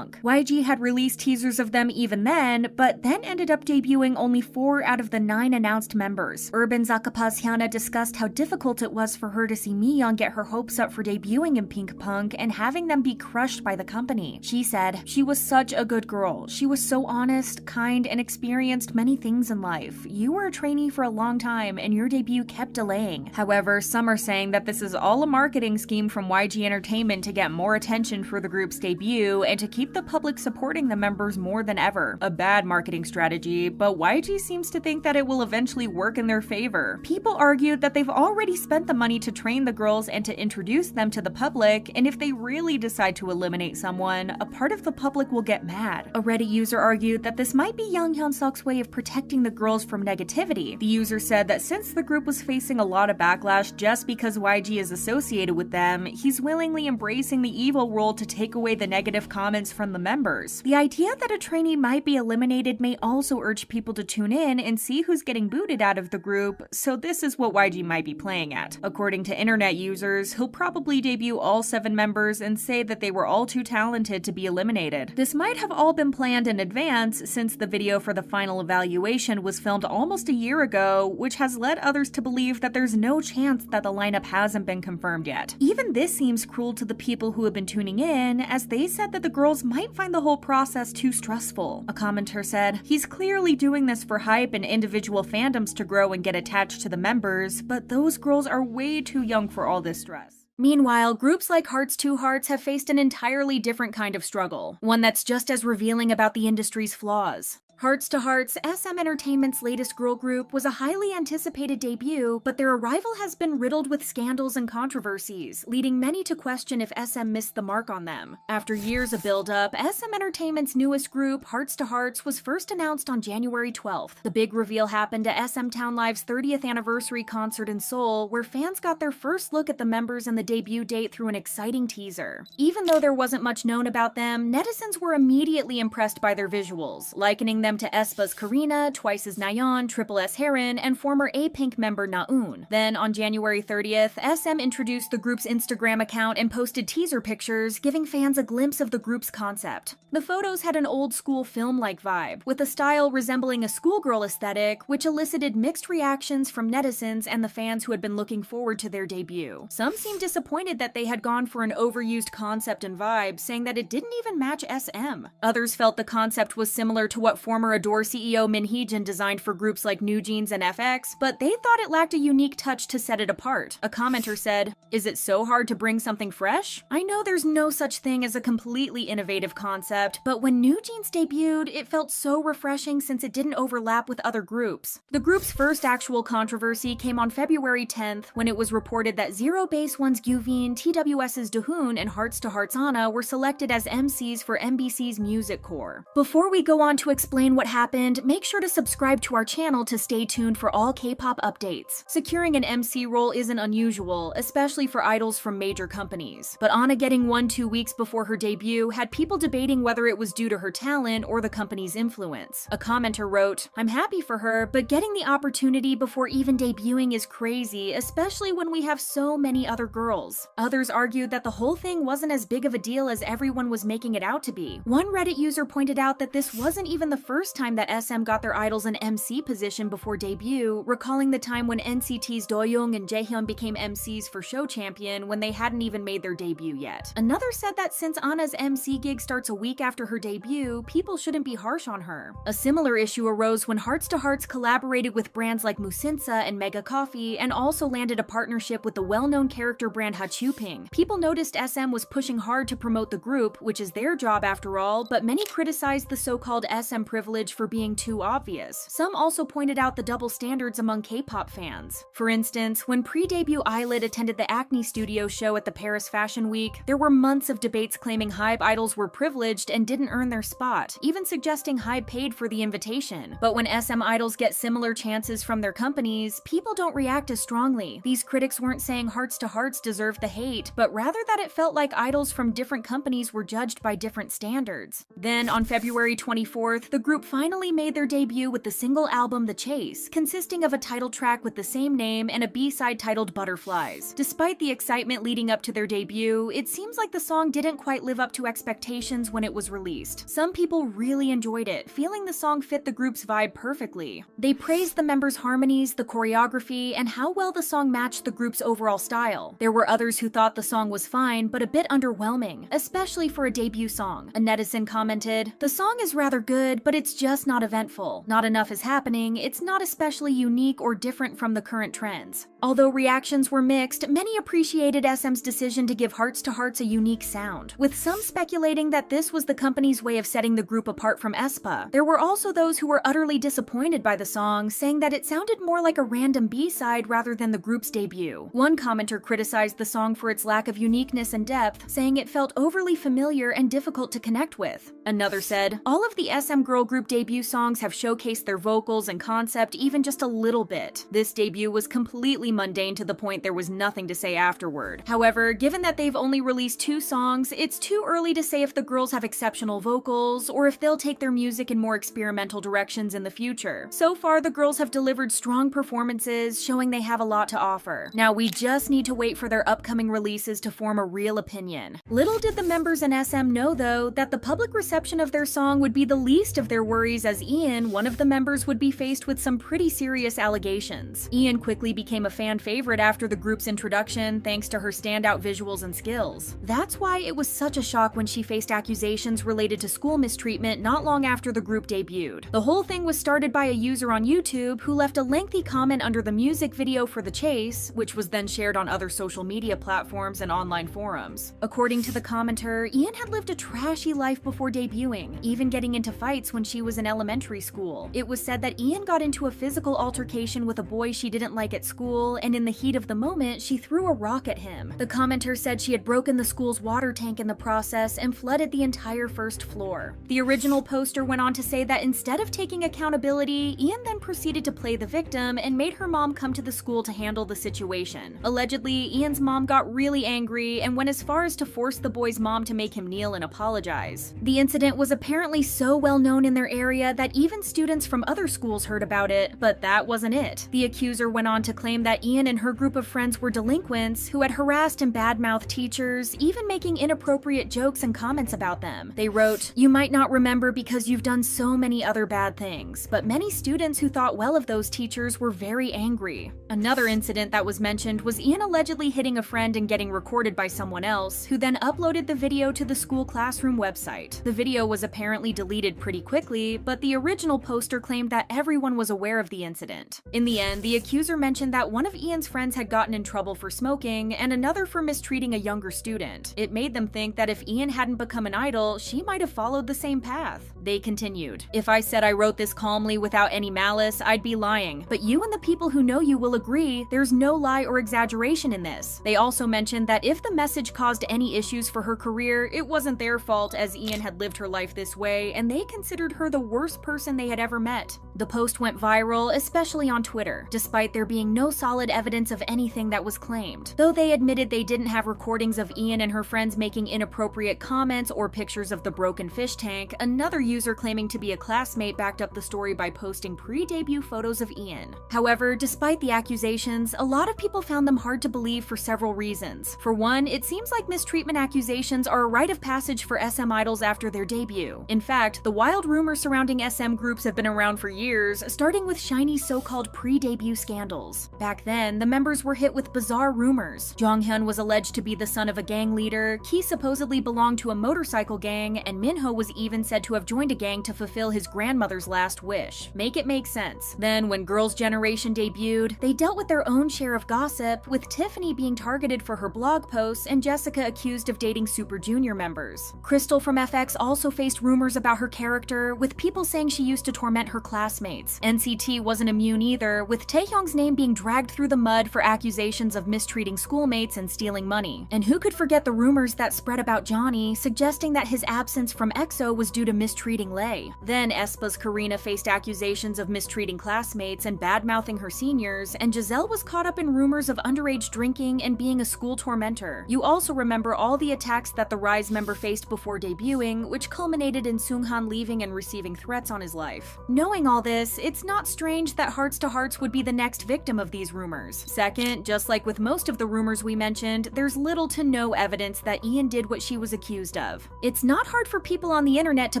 YG had released teasers of them even then, but then ended up debuting only 4 out of the 9 announced members. Urban Zakkapa's Hyuna discussed how difficult it was for her to see Miyeon get her hopes up for debuting in Pink and having them be crushed by the company. She said, "She was such a good girl. She was so honest, kind, and experienced many things in life. You were a trainee for a long time, and your debut kept delaying." However, some are saying that this is all a marketing scheme from YG Entertainment to get more attention for the group's debut and to keep the public supporting the members more than ever. A bad marketing strategy, but YG seems to think that it will eventually work in their favor. People argued that they've already spent the money to train the girls and to introduce them to the public, and if they really decide to eliminate someone, a part of the public will get mad. A Reddit user argued that this might be Young Hyun-Suk's way of protecting the girls from negativity. The user said that since the group was facing a lot of backlash just because YG is associated with them, he's willingly embracing the evil role to take away the negative comments from the members. The idea that a trainee might be eliminated may also urge people to tune in and see who's getting booted out of the group, so this is what YG might be playing at. According to internet users, he'll probably debut all 7 members and say that they were all too talented to be eliminated. This might have all been planned in advance since the video for the final evaluation was filmed almost a year ago, which has led others to believe that there's no chance that the lineup hasn't been confirmed yet. Even this seems cruel to the people who have been tuning in, as they said that the girls might find the whole process too stressful. A commenter said, "He's clearly doing this for hype and individual fandoms to grow and get attached to the members, but those girls are way too young for all this stress." Meanwhile, groups like Hearts to Hearts have faced an entirely different kind of struggle, one that's just as revealing about the industry's flaws. Hearts to Hearts, SM Entertainment's latest girl group, was a highly anticipated debut, but their arrival has been riddled with scandals and controversies, leading many to question if SM missed the mark on them. After years of build-up, SM Entertainment's newest group, Hearts to Hearts, was first announced on January 12th. The big reveal happened at SM Town Live's 30th anniversary concert in Seoul, where fans got their first look at the members and the debut date through an exciting teaser. Even though there wasn't much known about them, netizens were immediately impressed by their visuals, likening them to aespa's Karina, Twice's Nayeon, Triple S Heron, and former A-Pink member Naeun. Then on January 30th, SM introduced the group's Instagram account and posted teaser pictures, giving fans a glimpse of the group's concept. The photos had an old-school film-like vibe, with a style resembling a schoolgirl aesthetic, which elicited mixed reactions from netizens and the fans who had been looking forward to their debut. Some seemed disappointed that they had gone for an overused concept and vibe, saying that it didn't even match SM. Others felt the concept was similar to what former former Adore CEO Min Hee-jin designed for groups like NewJeans and FX, but they thought it lacked a unique touch to set it apart. A commenter said, "Is it so hard to bring something fresh? I know there's no such thing as a completely innovative concept, but when NewJeans debuted, it felt so refreshing since it didn't overlap with other groups." The group's first actual controversy came on February 10th when it was reported that Zero Base One's Gyuvin, TWS's Dohoon, and Hearts to Hearts Anna were selected as MCs for MBC's Music Core. Before we go on to explain what happened, make sure to subscribe to our channel to stay tuned for all K-pop updates. Securing an MC role isn't unusual, especially for idols from major companies. But Anna getting 1-2 weeks before her debut had people debating whether it was due to her talent or the company's influence. A commenter wrote, "I'm happy for her, but getting the opportunity before even debuting is crazy, especially when we have so many other girls." Others argued that the whole thing wasn't as big of a deal as everyone was making it out to be. One Reddit user pointed out that this wasn't even the first time that SM got their idols an MC position before debut, recalling the time when NCT's Doyoung and Jaehyun became MCs for Show Champion when they hadn't even made their debut yet. Another said that since Anna's MC gig starts a week after her debut, people shouldn't be harsh on her. A similar issue arose when Hearts to Hearts collaborated with brands like Musinsa and Mega Coffee and also landed a partnership with the well-known character brand Hachuping. People noticed SM was pushing hard to promote the group, which is their job after all, but many criticized the so-called SM privilege for being too obvious. Some also pointed out the double standards among K-pop fans. For instance, when pre-debut ILIT attended the Acne Studio show at the Paris Fashion Week, there were months of debates claiming HYBE idols were privileged and didn't earn their spot, even suggesting HYBE paid for the invitation. But when SM idols get similar chances from their companies, people don't react as strongly. These critics weren't saying Hearts to Hearts deserved the hate, but rather that it felt like idols from different companies were judged by different standards. Then, on February 24th, the group finally made their debut with the single album The Chase, consisting of a title track with the same name and a B-side titled Butterflies. Despite the excitement leading up to their debut, it seems like the song didn't quite live up to expectations when it was released. Some people really enjoyed it, feeling the song fit the group's vibe perfectly. They praised the members' harmonies, the choreography, and how well the song matched the group's overall style. There were others who thought the song was fine, but a bit underwhelming, especially for a debut song. A netizen commented, "The song is rather good, but it's just not eventful. Not enough is happening, it's not especially unique or different from the current trends." Although reactions were mixed, many appreciated SM's decision to give Hearts to Hearts a unique sound, with some speculating that this was the company's way of setting the group apart from aespa. There were also those who were utterly disappointed by the song, saying that it sounded more like a random B-side rather than the group's debut. One commenter criticized the song for its lack of uniqueness and depth, saying it felt overly familiar and difficult to connect with. Another said, "All of the SM girl group debut songs have showcased their vocals and concept even just a little bit. This debut was completely mundane to the point there was nothing to say afterward. However, given that they've only released 2 songs, it's too early to say if the girls have exceptional vocals or if they'll take their music in more experimental directions in the future. So far, the girls have delivered strong performances, showing they have a lot to offer. Now we just need to wait for their upcoming releases to form a real opinion." Little did the members in SM know, though, that the public reception of their song would be the least of their worries, as Ian, one of the members, would be faced with some pretty serious allegations. Ian quickly became a fan favorite after the group's introduction thanks to her standout visuals and skills. That's why it was such a shock when she faced accusations related to school mistreatment not long after the group debuted. The whole thing was started by a user on YouTube who left a lengthy comment under the music video for The Chase, which was then shared on other social media platforms and online forums. According to the commenter, Ian had lived a trashy life before debuting, even getting into fights when she was in elementary school. It was said that Ian got into a physical altercation with a boy she didn't like at school, and in the heat of the moment, she threw a rock at him. The commenter said she had broken the school's water tank in the process and flooded the entire first floor. The original poster went on to say that instead of taking accountability, Ian then proceeded to play the victim and made her mom come to the school to handle the situation. Allegedly, Ian's mom got really angry and went as far as to force the boy's mom to make him kneel and apologize. The incident was apparently so well known in their area that even students from other schools heard about it, but that wasn't it. The accuser went on to claim that Ian and her group of friends were delinquents who had harassed and badmouthed teachers, even making inappropriate jokes and comments about them. They wrote, "You might not remember because you've done so many other bad things, but many students who thought well of those teachers were very angry." Another incident that was mentioned was Ian allegedly hitting a friend and getting recorded by someone else, who then uploaded the video to the school classroom website. The video was apparently deleted pretty quickly, quickly, but the original poster claimed that everyone was aware of the incident. In the end, the accuser mentioned that one of Ian's friends had gotten in trouble for smoking and another for mistreating a younger student. It made them think that if Ian hadn't become an idol, she might have followed the same path. They continued, "If I said I wrote this calmly without any malice, I'd be lying. But you and the people who know you will agree there's no lie or exaggeration in this." They also mentioned that if the message caused any issues for her career, it wasn't their fault, as Ian had lived her life this way, and they considered her the worst person they had ever met. The post went viral, especially on Twitter, despite there being no solid evidence of anything that was claimed. Though they admitted they didn't have recordings of Ian and her friends making inappropriate comments or pictures of the broken fish tank, another user claiming to be a classmate backed up the story by posting pre-debut photos of Ian. However, despite the accusations, a lot of people found them hard to believe for several reasons. For one, it seems like mistreatment accusations are a rite of passage for SM idols after their debut. In fact, the wild rumors surrounding SM groups have been around for years, starting with SHINee's so-called pre-debut scandals. Back then, the members were hit with bizarre rumors. Jonghyun was alleged to be the son of a gang leader, Key supposedly belonged to a motorcycle gang, and Minho was even said to have joined a gang to fulfill his grandmother's last wish. Make it make sense. Then, when Girls' Generation debuted, they dealt with their own share of gossip, with Tiffany being targeted for her blog posts and Jessica accused of dating Super Junior members. Crystal from FX also faced rumors about her character, with people saying she used to torment her classmates. NCT wasn't immune either, with Taehyung's name being dragged through the mud for accusations of mistreating schoolmates and stealing money. And who could forget the rumors that spread about Johnny, suggesting that his absence from EXO was due to mistreating Lay. Then aespa's Karina faced accusations of mistreating classmates and bad-mouthing her seniors, and Giselle was caught up in rumors of underage drinking and being a school tormentor. You also remember all the attacks that the Rise member faced before debuting, which culminated in Seunghan leaving and receiving threats on his life. Knowing all this, it's not strange that Hearts to Hearts would be the next victim of these rumors. Second, just like with most of the rumors we mentioned, there's little to no evidence that Ian did what she was accused of. It's not hard for people on the internet to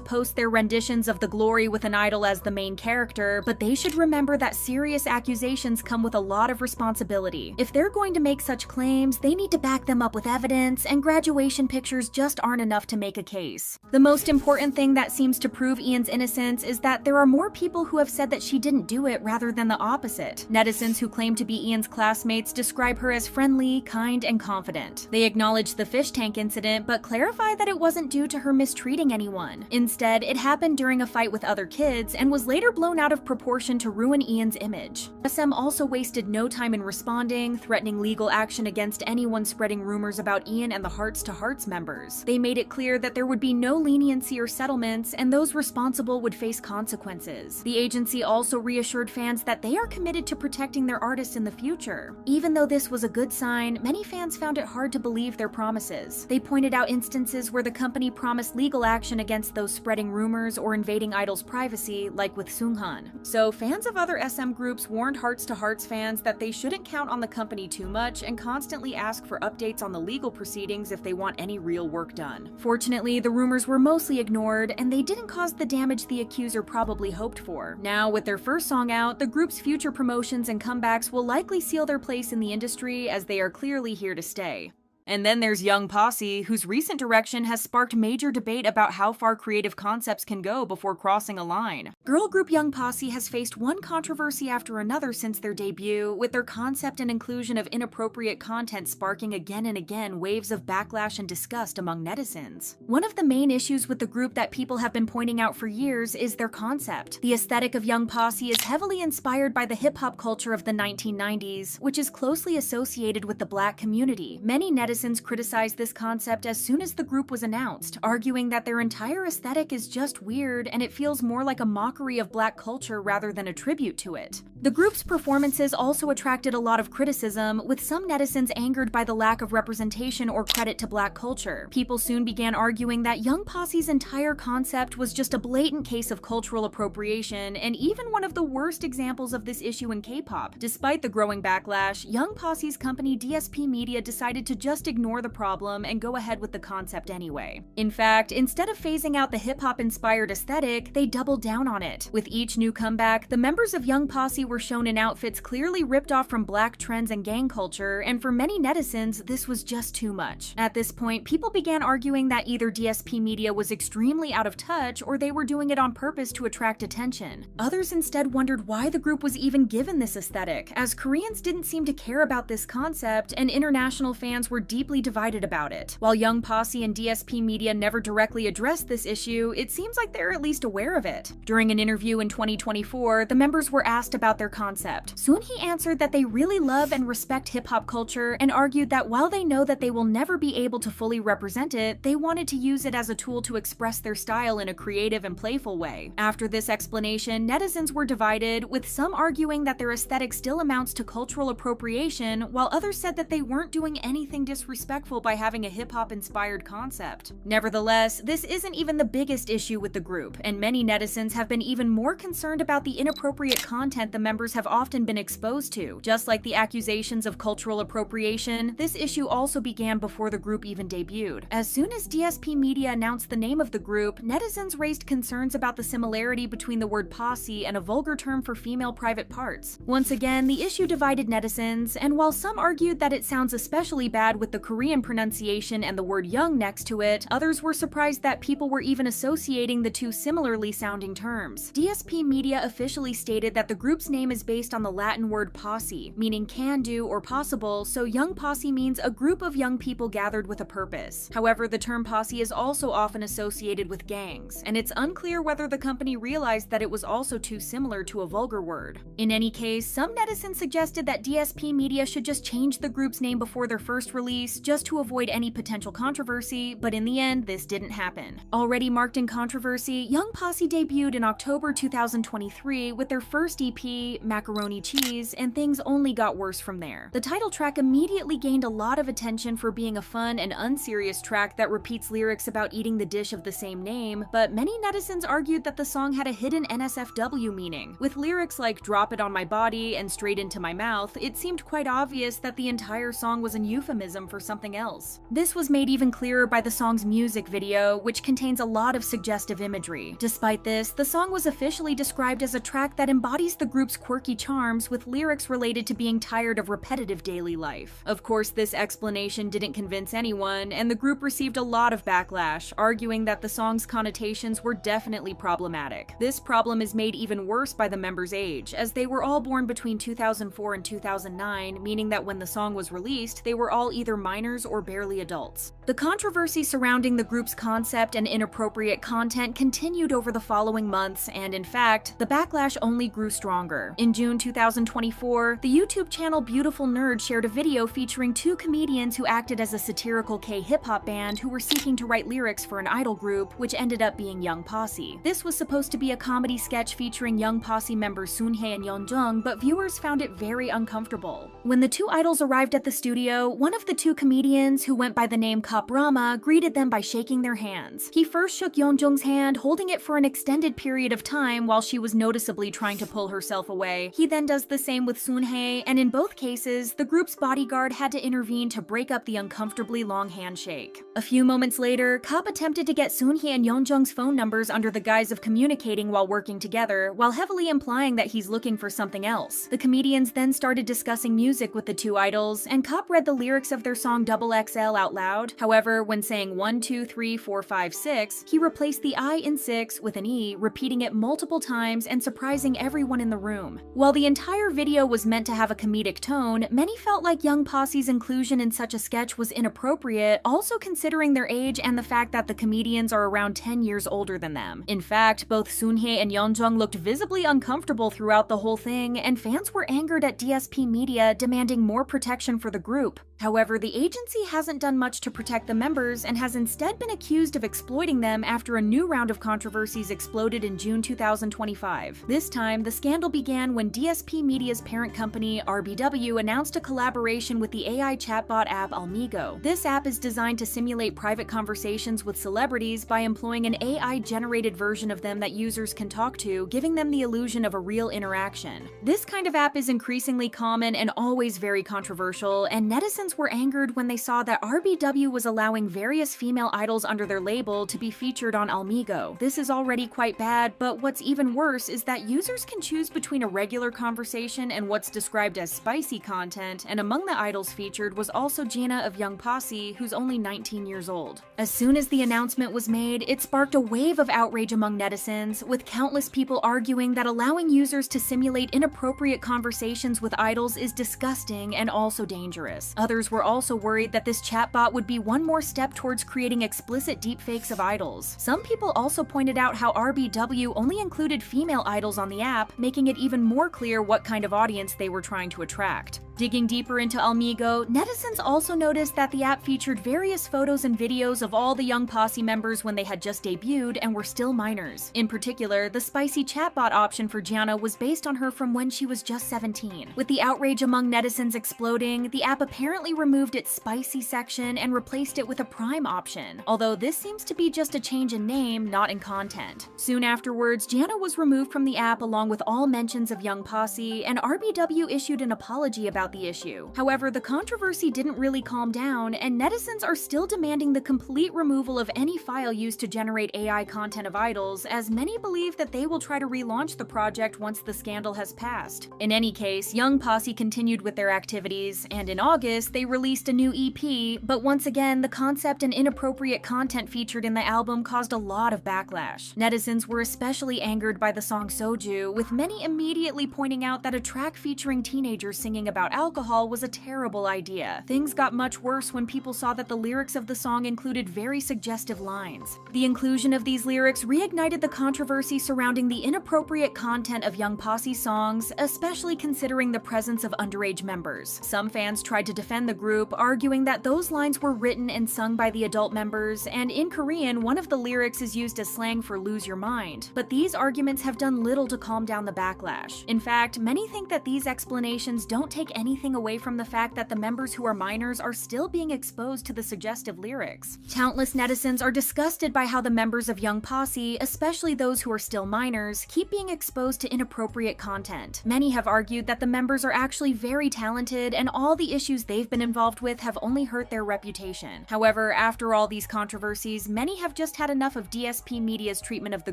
post their renditions of The Glory with an idol as the main character, but they should remember that serious accusations come with a lot of responsibility. If they're going to make such claims, they need to back them up with evidence, and graduation pictures just aren't enough to make a case. The most important thing that seems to prove Ian's innocence is that there are more people who have said that she didn't do it rather than the opposite. Netizens who claim to be Ian's classmates describe her as friendly, kind, and confident. They acknowledge the fish tank incident, but clarify that it wasn't due to her mistreating anyone. Instead, it happened during a fight with other kids and was later blown out of proportion to ruin Ian's image. SM also wasted no time in responding, threatening legal action against anyone spreading rumors about Ian and the Hearts to Hearts members. They made it clear that there would be no leniency or settlements, and those responsible would face consequences. The agency also reassured fans that they are committed to protecting their artists in the future. Even though this was a good sign, many fans found it hard to believe their promises. They pointed out instances where the company promised legal action against those spreading rumors or invading idols' privacy, like with Seunghan. So fans of other SM groups warned Hearts to Hearts fans that they shouldn't count on the company too much and constantly ask for updates on the legal proceedings if they want any real work done. Fortunately, the rumors were mostly ignored, and they didn't cause the damage the accuser probably hoped for. Now, with their first song out, the group's future promotions and comebacks will likely seal their place in the industry, as they are clearly here to stay. And then there's YOUNGPOSSE, whose recent direction has sparked major debate about how far creative concepts can go before crossing a line. Girl group YOUNGPOSSE has faced one controversy after another since their debut, with their concept and inclusion of inappropriate content sparking again and again waves of backlash and disgust among netizens. One of the main issues with the group that people have been pointing out for years is their concept. The aesthetic of YOUNGPOSSE is heavily inspired by the hip-hop culture of the 1990s, which is closely associated with the Black community. Many netizens criticized this concept as soon as the group was announced, arguing that their entire aesthetic is just weird and it feels more like a mockery of Black culture rather than a tribute to it. The group's performances also attracted a lot of criticism, with some netizens angered by the lack of representation or credit to Black culture. People soon began arguing that YOUNGPOSSE's entire concept was just a blatant case of cultural appropriation, and even one of the worst examples of this issue in K-pop. Despite the growing backlash, YOUNGPOSSE's company DSP Media decided to just just ignore the problem and go ahead with the concept anyway. In fact, instead of phasing out the hip-hop inspired aesthetic, they doubled down on it. With each new comeback, the members of YOUNGPOSSE were shown in outfits clearly ripped off from black trends and gang culture, and for many netizens, this was just too much. At this point, people began arguing that either DSP Media was extremely out of touch or they were doing it on purpose to attract attention. Others instead wondered why the group was even given this aesthetic, as Koreans didn't seem to care about this concept and international fans were deeply divided about it. While YOUNGPOSSE and DSP Media never directly addressed this issue, it seems like they're at least aware of it. During an interview in 2024, the members were asked about their concept. Soonhee answered that they really love and respect hip-hop culture and argued that while they know that they will never be able to fully represent it, they wanted to use it as a tool to express their style in a creative and playful way. After this explanation, netizens were divided, with some arguing that their aesthetic still amounts to cultural appropriation, while others said that they weren't doing anything disrespectful by having a hip-hop inspired concept. Nevertheless, this isn't even the biggest issue with the group, and many netizens have been even more concerned about the inappropriate content the members have often been exposed to. Just like the accusations of cultural appropriation, this issue also began before the group even debuted. As soon as DSP Media announced the name of the group, netizens raised concerns about the similarity between the word posse and a vulgar term for female private parts. Once again, the issue divided netizens, and while some argued that it sounds especially bad with the Korean pronunciation and the word young next to it, others were surprised that people were even associating the two similarly sounding terms. DSP Media officially stated that the group's name is based on the Latin word posse, meaning can do or possible, so YOUNGPOSSE means a group of young people gathered with a purpose. However, the term posse is also often associated with gangs, and it's unclear whether the company realized that it was also too similar to a vulgar word. In any case, some netizens suggested that DSP Media should just change the group's name before their first release, just to avoid any potential controversy, but in the end, this didn't happen. Already marked in controversy, YOUNGPOSSE debuted in October 2023 with their first EP, Macaroni Cheese, and things only got worse from there. The title track immediately gained a lot of attention for being a fun and unserious track that repeats lyrics about eating the dish of the same name, but many netizens argued that the song had a hidden NSFW meaning. With lyrics like drop it on my body and straight into my mouth, it seemed quite obvious that the entire song was an euphemism for something else. This was made even clearer by the song's music video, which contains a lot of suggestive imagery. Despite this, the song was officially described as a track that embodies the group's quirky charms, with lyrics related to being tired of repetitive daily life. Of course, this explanation didn't convince anyone, and the group received a lot of backlash, arguing that the song's connotations were definitely problematic. This problem is made even worse by the members' age, as they were all born between 2004 and 2009, meaning that when the song was released, they were all either minors or barely adults. The controversy surrounding the group's concept and inappropriate content continued over the following months, and in fact, the backlash only grew stronger. In June 2024, the YouTube channel Beautiful Nerd shared a video featuring two comedians who acted as a satirical K-hip-hop band who were seeking to write lyrics for an idol group, which ended up being YOUNGPOSSE. This was supposed to be a comedy sketch featuring YOUNGPOSSE members Soonhee and Yeonjun, but viewers found it very uncomfortable. When the two idols arrived at the studio, one of the two comedians, who went by the name Kpop, greeted them by shaking their hands. He first shook Yeonjung's hand, holding it for an extended period of time while she was noticeably trying to pull herself away. He then does the same with Soonhee, and in both cases, the group's bodyguard had to intervene to break up the uncomfortably long handshake. A few moments later, Kpop attempted to get Soonhee and Yeonjung's phone numbers under the guise of communicating while working together, while heavily implying that he's looking for something else. The comedians then started discussing music with the two idols, and Kpop read the lyrics of their song XXL out loud. However, when saying 1, 2, 3, 4, 5, 6, he replaced the I in 6 with an E, repeating it multiple times and surprising everyone in the room. While the entire video was meant to have a comedic tone, many felt like YOUNGPOSSE's inclusion in such a sketch was inappropriate, also considering their age and the fact that the comedians are around 10 years older than them. In fact, both Soonhee and Yeonjung looked visibly uncomfortable throughout the whole thing, and fans were angered at DSP Media demanding more protection for the group. However, the agency hasn't done much to protect the members and has instead been accused of exploiting them after a new round of controversies exploded in June 2025. This time, the scandal began when DSP Media's parent company, RBW, announced a collaboration with the AI chatbot app Almigo. This app is designed to simulate private conversations with celebrities by employing an AI-generated version of them that users can talk to, giving them the illusion of a real interaction. This kind of app is increasingly common and always very controversial, and netizens netizens were angered when they saw that RBW was allowing various female idols under their label to be featured on Almigo. This is already quite bad, but what's even worse is that users can choose between a regular conversation and what's described as spicy content, and among the idols featured was also Gina of YoungPossE, who's only 19 years old. As soon as the announcement was made, it sparked a wave of outrage among netizens, with countless people arguing that allowing users to simulate inappropriate conversations with idols is disgusting and also dangerous. Others were also worried that this chatbot would be one more step towards creating explicit deepfakes of idols. Some people also pointed out how RBW only included female idols on the app, making it even more clear what kind of audience they were trying to attract. Digging deeper into Almigo, netizens also noticed that the app featured various photos and videos of all the YoungPossE members when they had just debuted and were still minors. In particular, the spicy chatbot option for Gianna was based on her from when she was just 17. With the outrage among netizens exploding, the app apparently removed its spicy section and replaced it with a prime option, although this seems to be just a change in name, not in content. Soon afterwards, Gianna was removed from the app along with all mentions of YoungPossE, and RBW issued an apology about the issue. However, the controversy didn't really calm down, and netizens are still demanding the complete removal of any file used to generate AI content of idols, as many believe that they will try to relaunch the project once the scandal has passed. In any case, YoungPossE continued with their activities, and in August, they released a new EP, but once again, the concept and inappropriate content featured in the album caused a lot of backlash. Netizens were especially angered by the song Soju, with many immediately pointing out that a track featuring teenagers singing about alcohol was a terrible idea. Things got much worse when people saw that the lyrics of the song included very suggestive lines. The inclusion of these lyrics reignited the controversy surrounding the inappropriate content of YoungPossE songs, especially considering the presence of underage members. Some fans tried to defend the group, arguing that those lines were written and sung by the adult members, and in Korean, one of the lyrics is used as slang for lose your mind. But these arguments have done little to calm down the backlash. In fact, many think that these explanations don't take anything away from the fact that the members who are minors are still being exposed to the suggestive lyrics. Countless netizens are disgusted by how the members of YoungPossE, especially those who are still minors, keep being exposed to inappropriate content. Many have argued that the members are actually very talented and all the issues they've been involved with have only hurt their reputation. However, after all these controversies, many have just had enough of DSP Media's treatment of the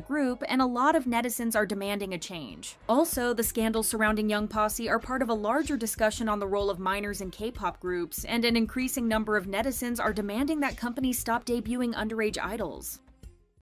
group, and a lot of netizens are demanding a change. Also, the scandals surrounding YoungPossE are part of a larger discussion on the role of minors in K-pop groups, and an increasing number of netizens are demanding that companies stop debuting underage idols.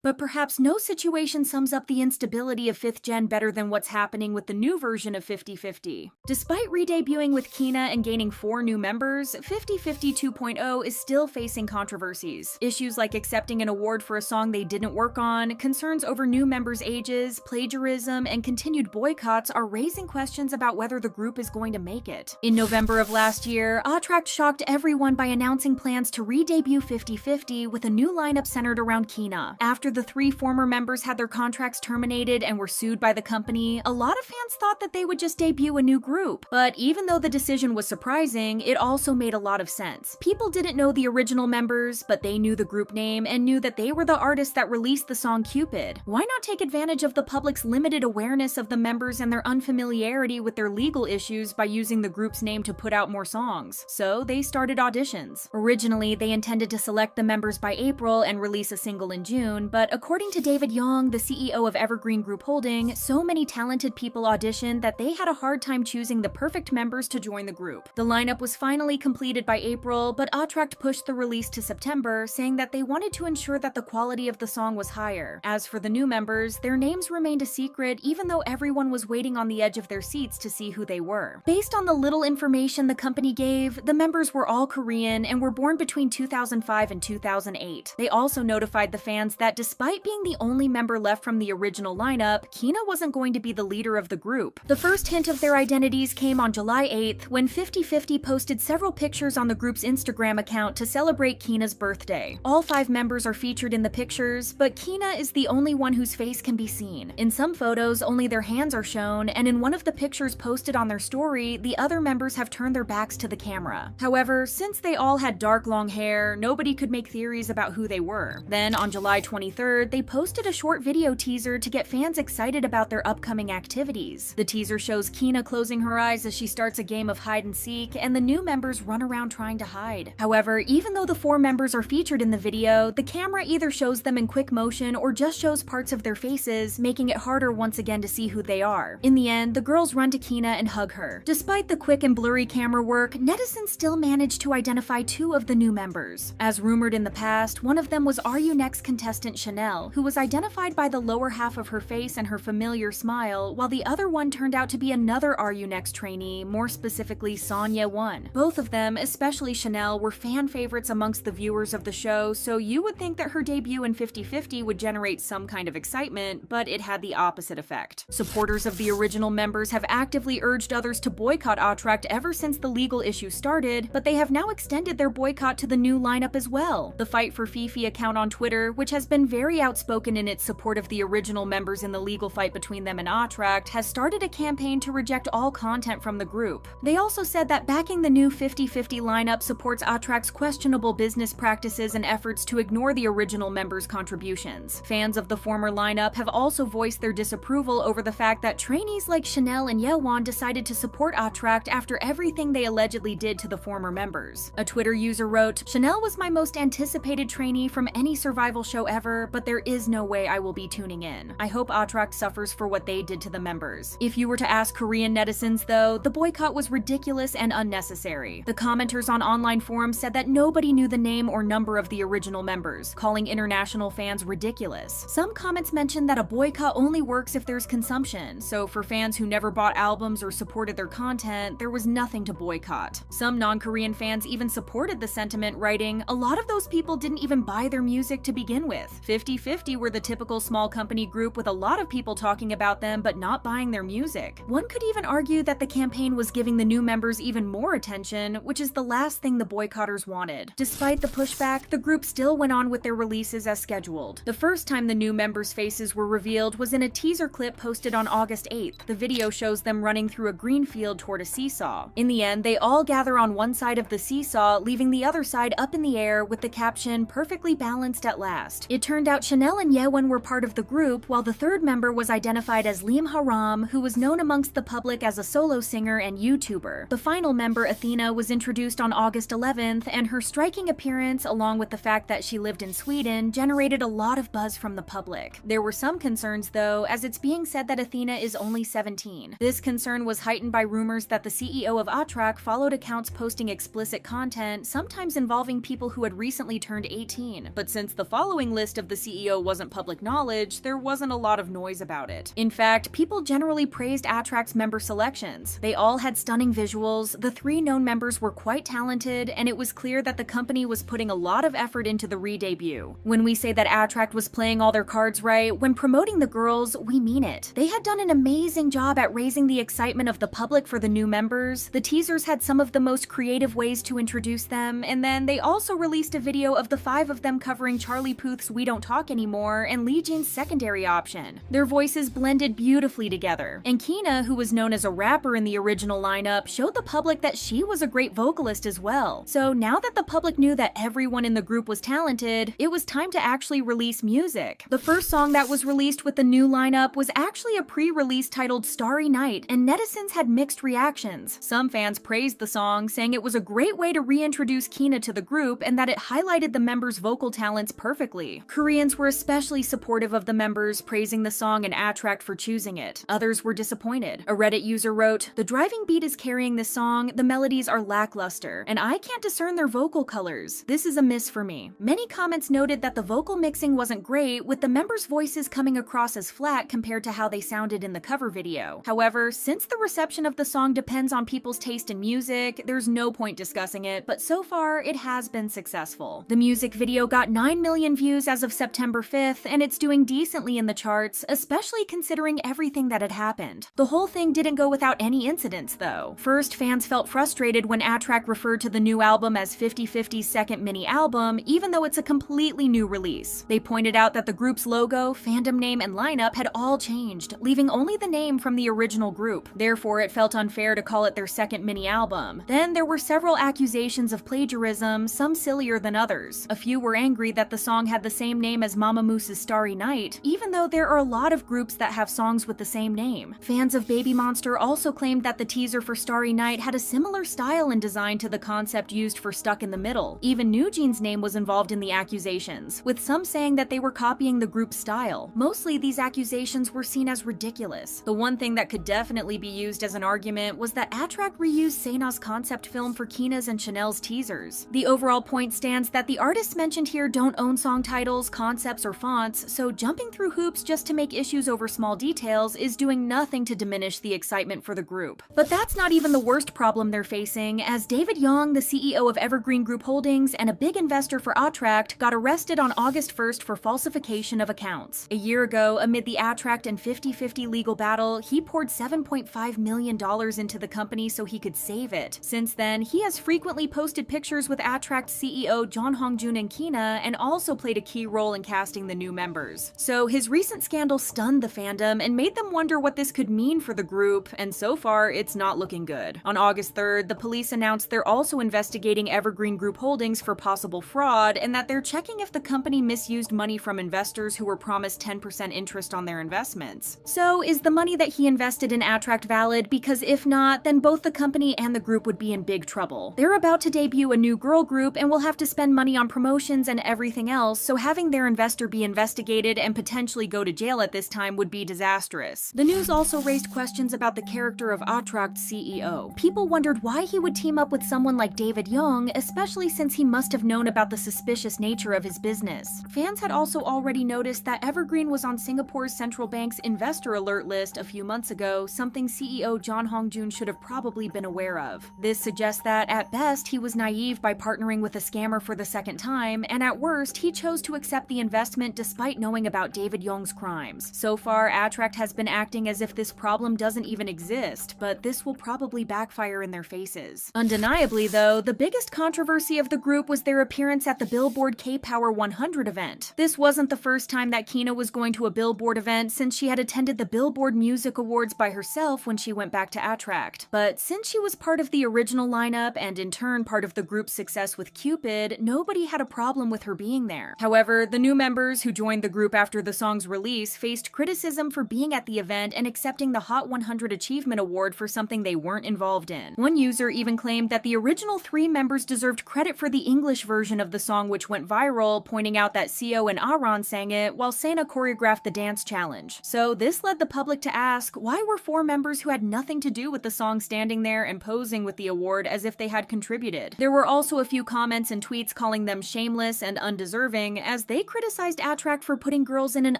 But perhaps no situation sums up the instability of 5th Gen better than what's happening with the new version of 50/50. Despite re-debuting with Kina and gaining 4 new members, 50/50 2.0 is still facing controversies. Issues like accepting an award for a song they didn't work on, concerns over new members' ages, plagiarism, and continued boycotts are raising questions about whether the group is going to make it. In November of last year, ATTRACT shocked everyone by announcing plans to re-debut 50/50 with a new lineup centered around Kina. After the 3 former members had their contracts terminated and were sued by the company, a lot of fans thought that they would just debut a new group. But even though the decision was surprising, it also made a lot of sense. People didn't know the original members, but they knew the group name and knew that they were the artists that released the song Cupid. Why not take advantage of the public's limited awareness of the members and their unfamiliarity with their legal issues by using the group's name to put out more songs? So they started auditions. Originally, they intended to select the members by April and release a single in June, but according to David Young, the CEO of Evergreen Group Holding, so many talented people auditioned that they had a hard time choosing the perfect members to join the group. The lineup was finally completed by April, but ATTRACT pushed the release to September, saying that they wanted to ensure that the quality of the song was higher. As for the new members, their names remained a secret even though everyone was waiting on the edge of their seats to see who they were. Based on the little information the company gave, the members were all Korean and were born between 2005 and 2008. They also notified the fans that despite being the only member left from the original lineup, Kina wasn't going to be the leader of the group. The first hint of their identities came on July 8th when 50/50 posted several pictures on the group's Instagram account to celebrate Kina's birthday. All 5 members are featured in the pictures, but Kina is the only one whose face can be seen. In some photos, only their hands are shown, and in one of the pictures posted on their story, the other members have turned their backs to the camera. However, since they all had dark long hair, nobody could make theories about who they were. Then, on July 23rd, 23rd, they posted a short video teaser to get fans excited about their upcoming activities. The teaser shows Kina closing her eyes as she starts a game of hide and seek, and the new members run around trying to hide. However, even though the 4 members are featured in the video, the camera either shows them in quick motion or just shows parts of their faces, making it harder once again to see who they are. In the end, the girls run to Kina and hug her. Despite the quick and blurry camera work, netizens still managed to identify 2 of the new members. As rumored in the past, one of them was Are You Next contestant Chanel, who was identified by the lower half of her face and her familiar smile, while the other one turned out to be another Are You Next trainee, more specifically Son Ye-won. Both of them, especially Chanel, were fan favorites amongst the viewers of the show, so you would think that her debut in 50/50 would generate some kind of excitement, but it had the opposite effect. Supporters of the original members have actively urged others to boycott ALLDAY ever since the legal issue started, but they have now extended their boycott to the new lineup as well. The Fight for Fifi account on Twitter, which has been very outspoken in its support of the original members in the legal fight between them and ALLDAY, has started a campaign to reject all content from the group. They also said that backing the new 50/50 lineup supports ALLDAY's questionable business practices and efforts to ignore the original members' contributions. Fans of the former lineup have also voiced their disapproval over the fact that trainees like Chanel and Yewon decided to support ALLDAY after everything they allegedly did to the former members. A Twitter user wrote, "Chanel was my most anticipated trainee from any survival show ever, but there is no way I will be tuning in. I hope ALLDAY suffers for what they did to the members." If you were to ask Korean netizens though, the boycott was ridiculous and unnecessary. The commenters on online forums said that nobody knew the name or number of the original members, calling international fans ridiculous. Some comments mentioned that a boycott only works if there's consumption, so for fans who never bought albums or supported their content, there was nothing to boycott. Some non-Korean fans even supported the sentiment, writing, "A lot of those people didn't even buy their music to begin with. 50/50 were the typical small company group with a lot of people talking about them but not buying their music." One could even argue that the campaign was giving the new members even more attention, which is the last thing the boycotters wanted. Despite the pushback, the group still went on with their releases as scheduled. The first time the new members' faces were revealed was in a teaser clip posted on August 8th. The video shows them running through a green field toward a seesaw. In the end, they all gather on one side of the seesaw, leaving the other side up in the air with the caption, "Perfectly balanced at last." It turned out Chanel and Yewon were part of the group, while the third member was identified as Lim Haram, who was known amongst the public as a solo singer and YouTuber. The final member, Athena, was introduced on August 11th, and her striking appearance, along with the fact that she lived in Sweden, generated a lot of buzz from the public. There were some concerns though, as it's being said that Athena is only 17. This concern was heightened by rumors that the CEO of ALLDAY followed accounts posting explicit content, sometimes involving people who had recently turned 18. But since the following list of the CEO wasn't public knowledge, there wasn't a lot of noise about it. In fact, people generally praised ALLDAY's member selections. They all had stunning visuals, the 3 known members were quite talented, and it was clear that the company was putting a lot of effort into the re-debut. When we say that ALLDAY was playing all their cards right, when promoting the girls, we mean it. They had done an amazing job at raising the excitement of the public for the new members. The teasers had some of the most creative ways to introduce them, and then they also released a video of the 5 of them covering Charlie Puth's We Don't Talk Anymore and Lee Jin's Secondary Option. Their voices blended beautifully together, and Kina, who was known as a rapper in the original lineup, showed the public that she was a great vocalist as well. So now that the public knew that everyone in the group was talented, it was time to actually release music. The first song that was released with the new lineup was actually a pre-release titled Starry Night, and netizens had mixed reactions. Some fans praised the song, saying it was a great way to reintroduce Kina to the group and that it highlighted the members' vocal talents perfectly. Koreans were especially supportive of the members, praising the song and ALLDAY for choosing it. Others were disappointed. A Reddit user wrote, "The driving beat is carrying this song, the melodies are lackluster, and I can't discern their vocal colors. This is a miss for me." Many comments noted that the vocal mixing wasn't great, with the members' voices coming across as flat compared to how they sounded in the cover video. However, since the reception of the song depends on people's taste in music, there's no point discussing it, but so far it has been successful. The music video got 9 million views as of September 5th, and it's doing decently in the charts, especially considering everything that had happened. The whole thing didn't go without any incidents though. First, fans felt frustrated when ALLDAY referred to the new album as 50/50's second mini-album, even though it's a completely new release. They pointed out that the group's logo, fandom name, and lineup had all changed, leaving only the name from the original group. Therefore, it felt unfair to call it their second mini-album. Then there were several accusations of plagiarism, some sillier than others. A few were angry that the song had the same name as Mamamoose's Starry Night, even though there are a lot of groups that have songs with the same name. Fans of BABYMONSTER also claimed that the teaser for Starry Night had a similar style and design to the concept used for Stuck in the Middle. Even NewJeans' name was involved in the accusations, with some saying that they were copying the group's style. Mostly, these accusations were seen as ridiculous. The one thing that could definitely be used as an argument was that ATTRACT reused Saena's concept film for Kina's and Chanel's teasers. The overall point stands that the artists mentioned here don't own song titles, concepts, or fonts, so jumping through hoops just to make issues over small details is doing nothing to diminish the excitement for the group. But that's not even the worst problem they're facing, as David Young, the CEO of Evergreen Group Holdings and a big investor for ATTRACT, got arrested on August 1st for falsification of accounts. A year ago, amid the ATTRACT and 50/50 legal battle, he poured $7.5 million into the company so he could save it. Since then, he has frequently posted pictures with ATTRACT CEO John Hongjun and Kina, and also played a key role in casting the new members. So his recent scandal stunned the fandom and made them wonder what this could mean for the group, and so far, it's not looking good. On August 3rd, the police announced they're also investigating Evergreen Group Holdings for possible fraud, and that they're checking if the company misused money from investors who were promised 10% interest on their investments. So is the money that he invested in ATTRACT valid? Because if not, then both the company and the group would be in big trouble. They're about to debut a new girl group and will have to spend money on promotions and everything else, so having their investor be investigated and potentially go to jail at this time would be disastrous. The news also raised questions about the character of ATTRACT's CEO. People wondered why he would team up with someone like David Young, especially since he must have known about the suspicious nature of his business. Fans had also already noticed that Evergreen was on Singapore's central bank's investor alert list a few months ago, something CEO John Hongjun should have probably been aware of. This suggests that, at best, he was naive by partnering with a scammer for the second time, and at worst, he chose to accept the investment despite knowing about David Young's crimes. So far, ATTRACT has been acting as if this problem doesn't even exist, but this will probably backfire in their faces. Undeniably, though, the biggest controversy of the group was their appearance at the Billboard K-Power 100 event. This wasn't the first time that Kina was going to a Billboard event, since she had attended the Billboard Music Awards by herself when she went back to ATTRACT. But since she was part of the original lineup and in turn part of the group's success with Cupid, nobody had a problem with her being there. However, the new members who joined the group after the song's release faced criticism for being at the event and accepting the Hot 100 Achievement Award for something they weren't involved in. One user even claimed that the original 3 members deserved credit for the English version of the song, which went viral, pointing out that Seo and Aaron sang it while Saena choreographed the dance challenge. So this led the public to ask, why were 4 members who had nothing to do with the song standing there and posing with the award as if they had contributed? There were also a few comments and tweets calling them shameless and undeserving, as they criticized ATTRACT for putting girls in an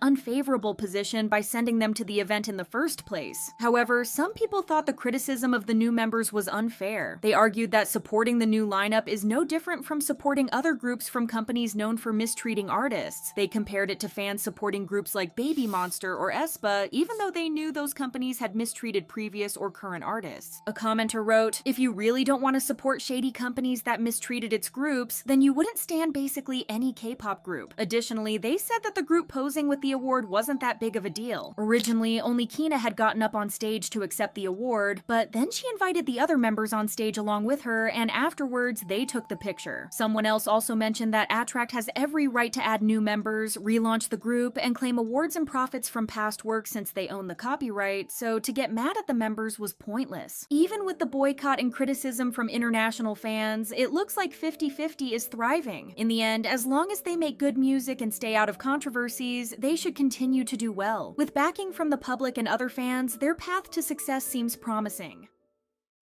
unfavorable position by sending them to the event in the first place. However, some people thought the criticism of the new members was unfair. They argued that supporting the new lineup is no different from supporting other groups from companies known for mistreating artists. They compared it to fans supporting groups like BABYMONSTER or aespa, even though they knew those companies had mistreated previous or current artists. A commenter wrote, "If you really don't want to support shady companies that mistreated its groups, then you wouldn't stand basically any K-pop group." Additionally, they said that the group posing with the award wasn't that big of a deal. Originally, only Kina had gotten up on stage to accept the award, but then she invited the other members on stage along with her, and afterwards, they took the picture. Someone else also mentioned that ATTRACT has every right to add new members, relaunch the group, and claim awards and profits from past work since they own the copyright, so to get mad at the members was pointless. Even with the boycott and criticism from international fans, it looks like 50/50 is thriving. In the end, as long as they make good music and stay out of controversies, they should continue to do well. With backing from the public and other fans, their path to success seems promising.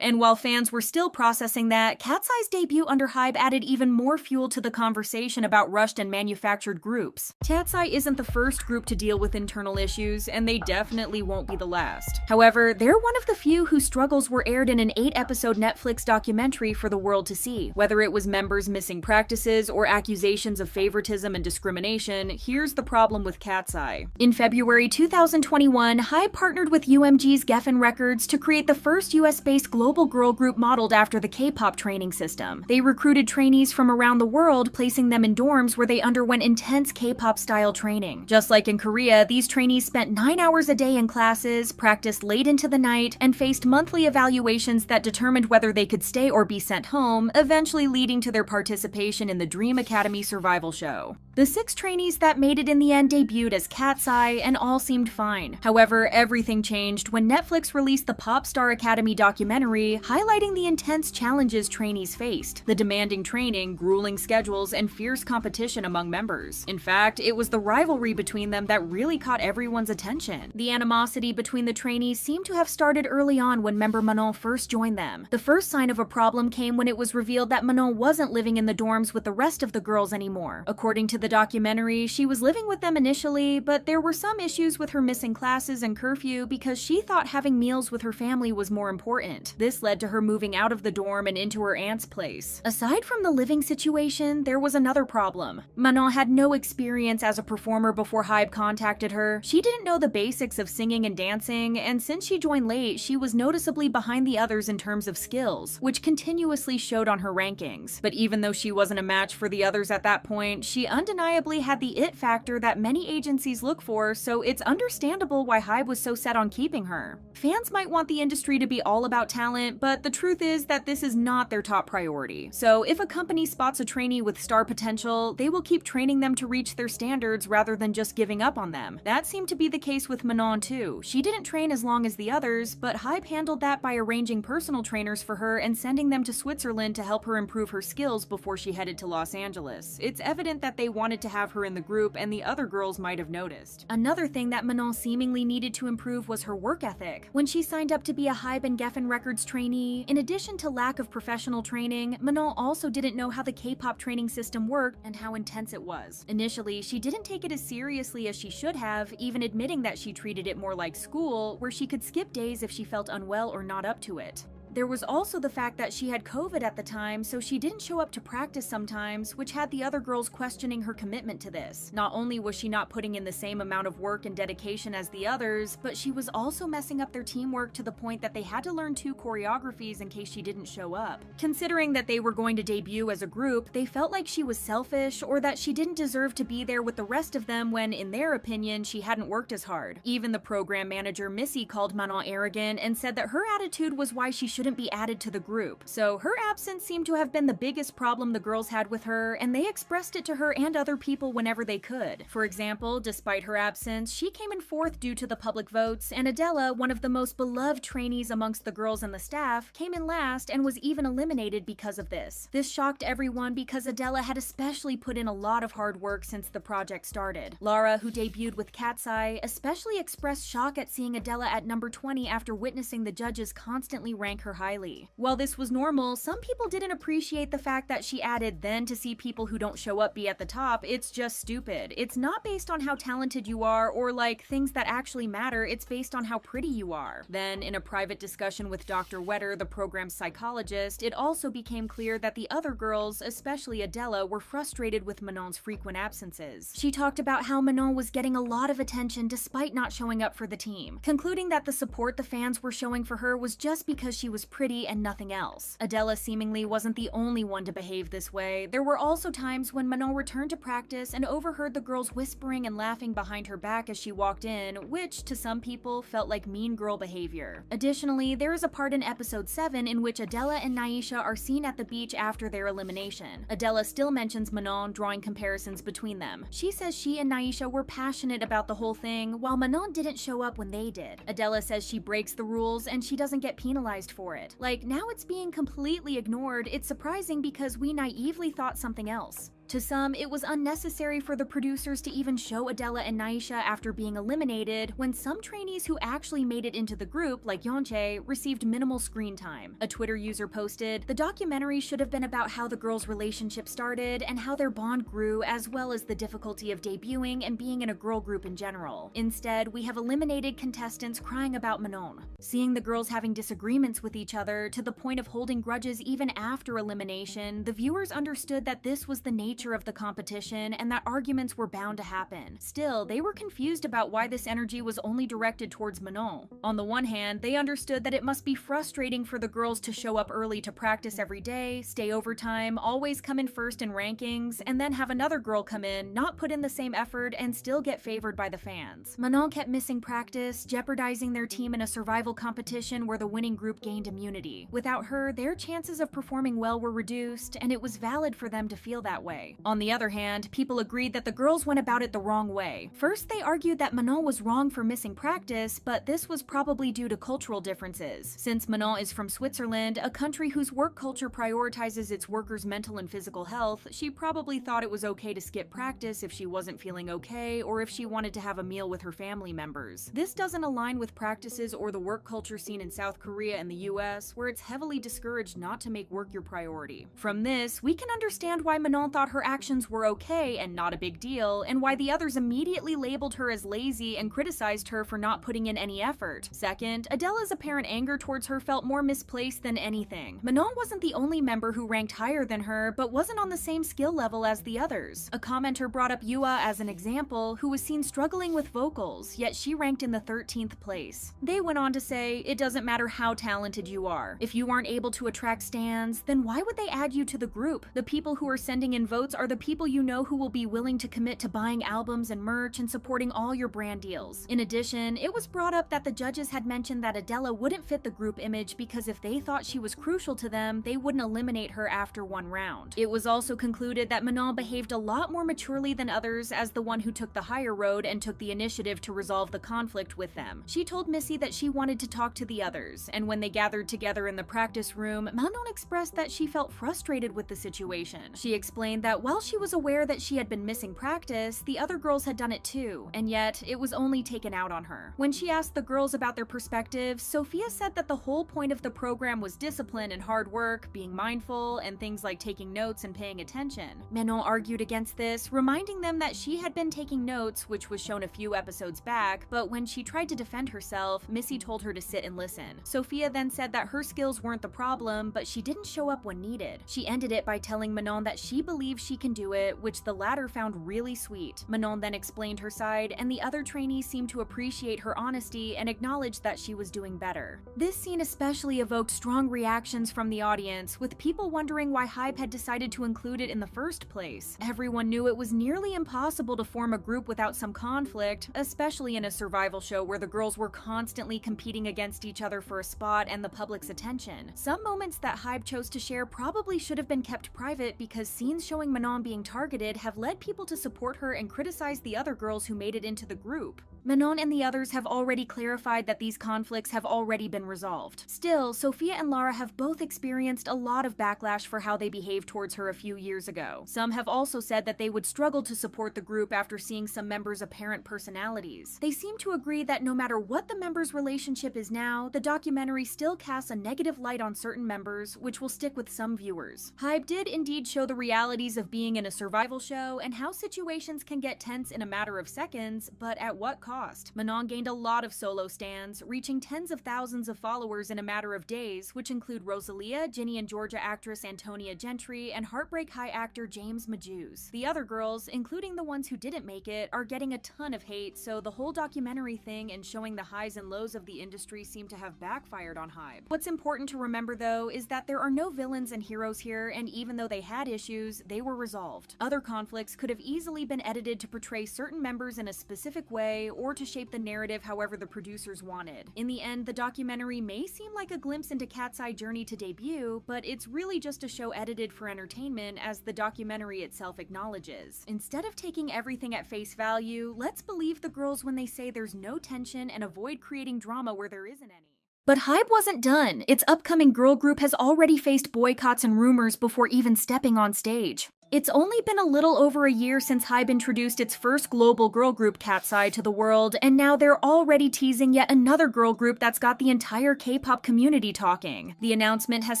And while fans were still processing that, KATSEYE's debut under HYBE added even more fuel to the conversation about rushed and manufactured groups. KATSEYE isn't the first group to deal with internal issues, and they definitely won't be the last. However, they're one of the few whose struggles were aired in an 8-episode Netflix documentary for the world to see. Whether it was members missing practices or accusations of favoritism and discrimination, here's the problem with KATSEYE. In February 2021, HYBE partnered with UMG's Geffen Records to create the first US-based global girl group modeled after the K-pop training system. They recruited trainees from around the world, placing them in dorms where they underwent intense K-pop style training. Just like in Korea, these trainees spent 9 hours a day in classes, practiced late into the night, and faced monthly evaluations that determined whether they could stay or be sent home, eventually leading to their participation in the Dream Academy survival show. The 6 trainees that made it in the end debuted as KATSEYE, and all seemed fine. However, everything changed when Netflix released the Pop Star Academy documentary highlighting the intense challenges trainees faced, the demanding training, grueling schedules, and fierce competition among members. In fact, it was the rivalry between them that really caught everyone's attention. The animosity between the trainees seemed to have started early on when member Manon first joined them. The first sign of a problem came when it was revealed that Manon wasn't living in the dorms with the rest of the girls anymore. According to the documentary, she was living with them initially, but there were some issues with her missing classes and curfew because she thought having meals with her family was more important. This led to her moving out of the dorm and into her aunt's place. Aside from the living situation, there was another problem. Manon had no experience as a performer before HYBE contacted her. She didn't know the basics of singing and dancing, and since she joined late, she was noticeably behind the others in terms of skills, which continuously showed on her rankings. But even though she wasn't a match for the others at that point, she undeniably had the it factor that many agencies look for, so it's understandable why HYBE was so set on keeping her. Fans might want the industry to be all about talent, but the truth is that this is not their top priority. So if a company spots a trainee with star potential, they will keep training them to reach their standards rather than just giving up on them. That seemed to be the case with Manon too. She didn't train as long as the others, but HYBE handled that by arranging personal trainers for her and sending them to Switzerland to help her improve her skills before she headed to Los Angeles. It's evident that they wanted to have her in the group, and the other girls might have noticed. Another thing that Manon seemingly needed to improve was her work ethic. When she signed up to be a HYBE and Geffen Records trainee, in addition to lack of professional training, Manon also didn't know how the K-pop training system worked and how intense it was. Initially, she didn't take it as seriously as she should have, even admitting that she treated it more like school, where she could skip days if she felt unwell or not up to it. There was also the fact that she had COVID at the time, so she didn't show up to practice sometimes, which had the other girls questioning her commitment to this. Not only was she not putting in the same amount of work and dedication as the others, but she was also messing up their teamwork to the point that they had to learn 2 choreographies in case she didn't show up. Considering that they were going to debut as a group, they felt like she was selfish or that she didn't deserve to be there with the rest of them when, in their opinion, she hadn't worked as hard. Even the program manager, Missy, called Manon arrogant and said that her attitude was why she shouldn't be added to the group. So her absence seemed to have been the biggest problem the girls had with her, and they expressed it to her and other people whenever they could. For example, despite her absence, she came in 4th due to the public votes, and Adela, one of the most beloved trainees amongst the girls and the staff, came in last and was even eliminated because of this. This shocked everyone because Adela had especially put in a lot of hard work since the project started. Lara, who debuted with KATSEYE, especially expressed shock at seeing Adela at number 20 after witnessing the judges constantly rank her highly. While this was normal, some people didn't appreciate the fact that she added, "Then to see people who don't show up be at the top, it's just stupid. It's not based on how talented you are or like things that actually matter, it's based on how pretty you are." Then, in a private discussion with Dr. Wetter, the program's psychologist, it also became clear that the other girls, especially Adela, were frustrated with Manon's frequent absences. She talked about how Manon was getting a lot of attention despite not showing up for the team, concluding that the support the fans were showing for her was just because she was pretty and nothing else. Adela seemingly wasn't the only one to behave this way. There were also times when Manon returned to practice and overheard the girls whispering and laughing behind her back as she walked in, which, to some people, felt like mean girl behavior. Additionally, there is a part in episode 7 in which Adela and Naisha are seen at the beach after their elimination. Adela still mentions Manon, drawing comparisons between them. She says she and Naisha were passionate about the whole thing, while Manon didn't show up when they did. Adela says she breaks the rules and she doesn't get penalized for it. Like, now it's being completely ignored. It's surprising because we naively thought something else. To some, it was unnecessary for the producers to even show Adela and Naisha after being eliminated, when some trainees who actually made it into the group, like Yeonche, received minimal screen time. A Twitter user posted, "The documentary should have been about how the girls' relationship started and how their bond grew, as well as the difficulty of debuting and being in a girl group in general. Instead, we have eliminated contestants crying about Manon. Seeing the girls having disagreements with each other to the point of holding grudges even after elimination, the viewers understood that this was the nature of the competition and that arguments were bound to happen. Still, they were confused about why this energy was only directed towards Manon. On the one hand, they understood that it must be frustrating for the girls to show up early to practice every day, stay overtime, always come in first in rankings, and then have another girl come in, not put in the same effort, and still get favored by the fans. Manon kept missing practice, jeopardizing their team in a survival competition where the winning group gained immunity. Without her, their chances of performing well were reduced, and it was valid for them to feel that way. way. On the other hand, people agreed that the girls went about it the wrong way. First, they argued that Manon was wrong for missing practice, but this was probably due to cultural differences. Since Manon is from Switzerland, a country whose work culture prioritizes its workers' mental and physical health, she probably thought it was okay to skip practice if she wasn't feeling okay or if she wanted to have a meal with her family members. This doesn't align with practices or the work culture seen in South Korea and the US, where it's heavily discouraged not to make work your priority. From this, we can understand why Manon thought her actions were okay and not a big deal, and why the others immediately labeled her as lazy and criticized her for not putting in any effort. Second, Adela's apparent anger towards her felt more misplaced than anything. Manon wasn't the only member who ranked higher than her, but wasn't on the same skill level as the others. A commenter brought up Yua as an example, who was seen struggling with vocals, yet she ranked in the 13th place. They went on to say, it doesn't matter how talented you are. If you aren't able to attract stans, then why would they add you to the group? The people who are sending in votes are the people you know who will be willing to commit to buying albums and merch and supporting all your brand deals. In addition, it was brought up that the judges had mentioned that Adela wouldn't fit the group image because if they thought she was crucial to them, they wouldn't eliminate her after one round. It was also concluded that Manon behaved a lot more maturely than others as the one who took the higher road and took the initiative to resolve the conflict with them. She told Missy that she wanted to talk to the others, and when they gathered together in the practice room, Manon expressed that she felt frustrated with the situation. She explained that while she was aware that she had been missing practice, the other girls had done it too, and yet it was only taken out on her. When she asked the girls about their perspectives, Sophia said that the whole point of the program was discipline and hard work, being mindful, and things like taking notes and paying attention. Manon argued against this, reminding them that she had been taking notes, which was shown a few episodes back, but when she tried to defend herself, Missy told her to sit and listen. Sophia then said that her skills weren't the problem, but she didn't show up when needed. She ended it by telling Manon that she believes she can do it, which the latter found really sweet. Manon then explained her side, and the other trainees seemed to appreciate her honesty and acknowledged that she was doing better. This scene especially evoked strong reactions from the audience, with people wondering why HYBE had decided to include it in the first place. Everyone knew it was nearly impossible to form a group without some conflict, especially in a survival show where the girls were constantly competing against each other for a spot and the public's attention. Some moments that HYBE chose to share probably should have been kept private because scenes showing Manon being targeted have led people to support her and criticize the other girls who made it into the group. Manon and the others have already clarified that these conflicts have already been resolved. Still, Sophia and Lara have both experienced a lot of backlash for how they behaved towards her a few years ago. Some have also said that they would struggle to support the group after seeing some members' apparent personalities. They seem to agree that no matter what the members' relationship is now, the documentary still casts a negative light on certain members, which will stick with some viewers. HYBE did indeed show the realities of being in a survival show and how situations can get tense in a matter of seconds, but at what cost? Manon gained a lot of solo stans, reaching tens of thousands of followers in a matter of days, which include Rosalia, Ginny and Georgia actress Antonia Gentry, and Heartbreak High actor James Majuse. The other girls, including the ones who didn't make it, are getting a ton of hate, so the whole documentary thing and showing the highs and lows of the industry seem to have backfired on HYBE. What's important to remember though is that there are no villains and heroes here, and even though they had issues, they were resolved. Other conflicts could have easily been edited to portray certain members in a specific way or to shape the narrative however the producers wanted. In the end, the documentary may seem like a glimpse into KATSEYE's journey to debut, but it's really just a show edited for entertainment, as the documentary itself acknowledges. Instead of taking everything at face value, let's believe the girls when they say there's no tension and avoid creating drama where there isn't any. But HYBE wasn't done. Its upcoming girl group has already faced boycotts and rumors before even stepping on stage. It's only been a little over a year since HYBE introduced its first global girl group, KATSEYE, to the world, and now they're already teasing yet another girl group that's got the entire K-pop community talking. The announcement has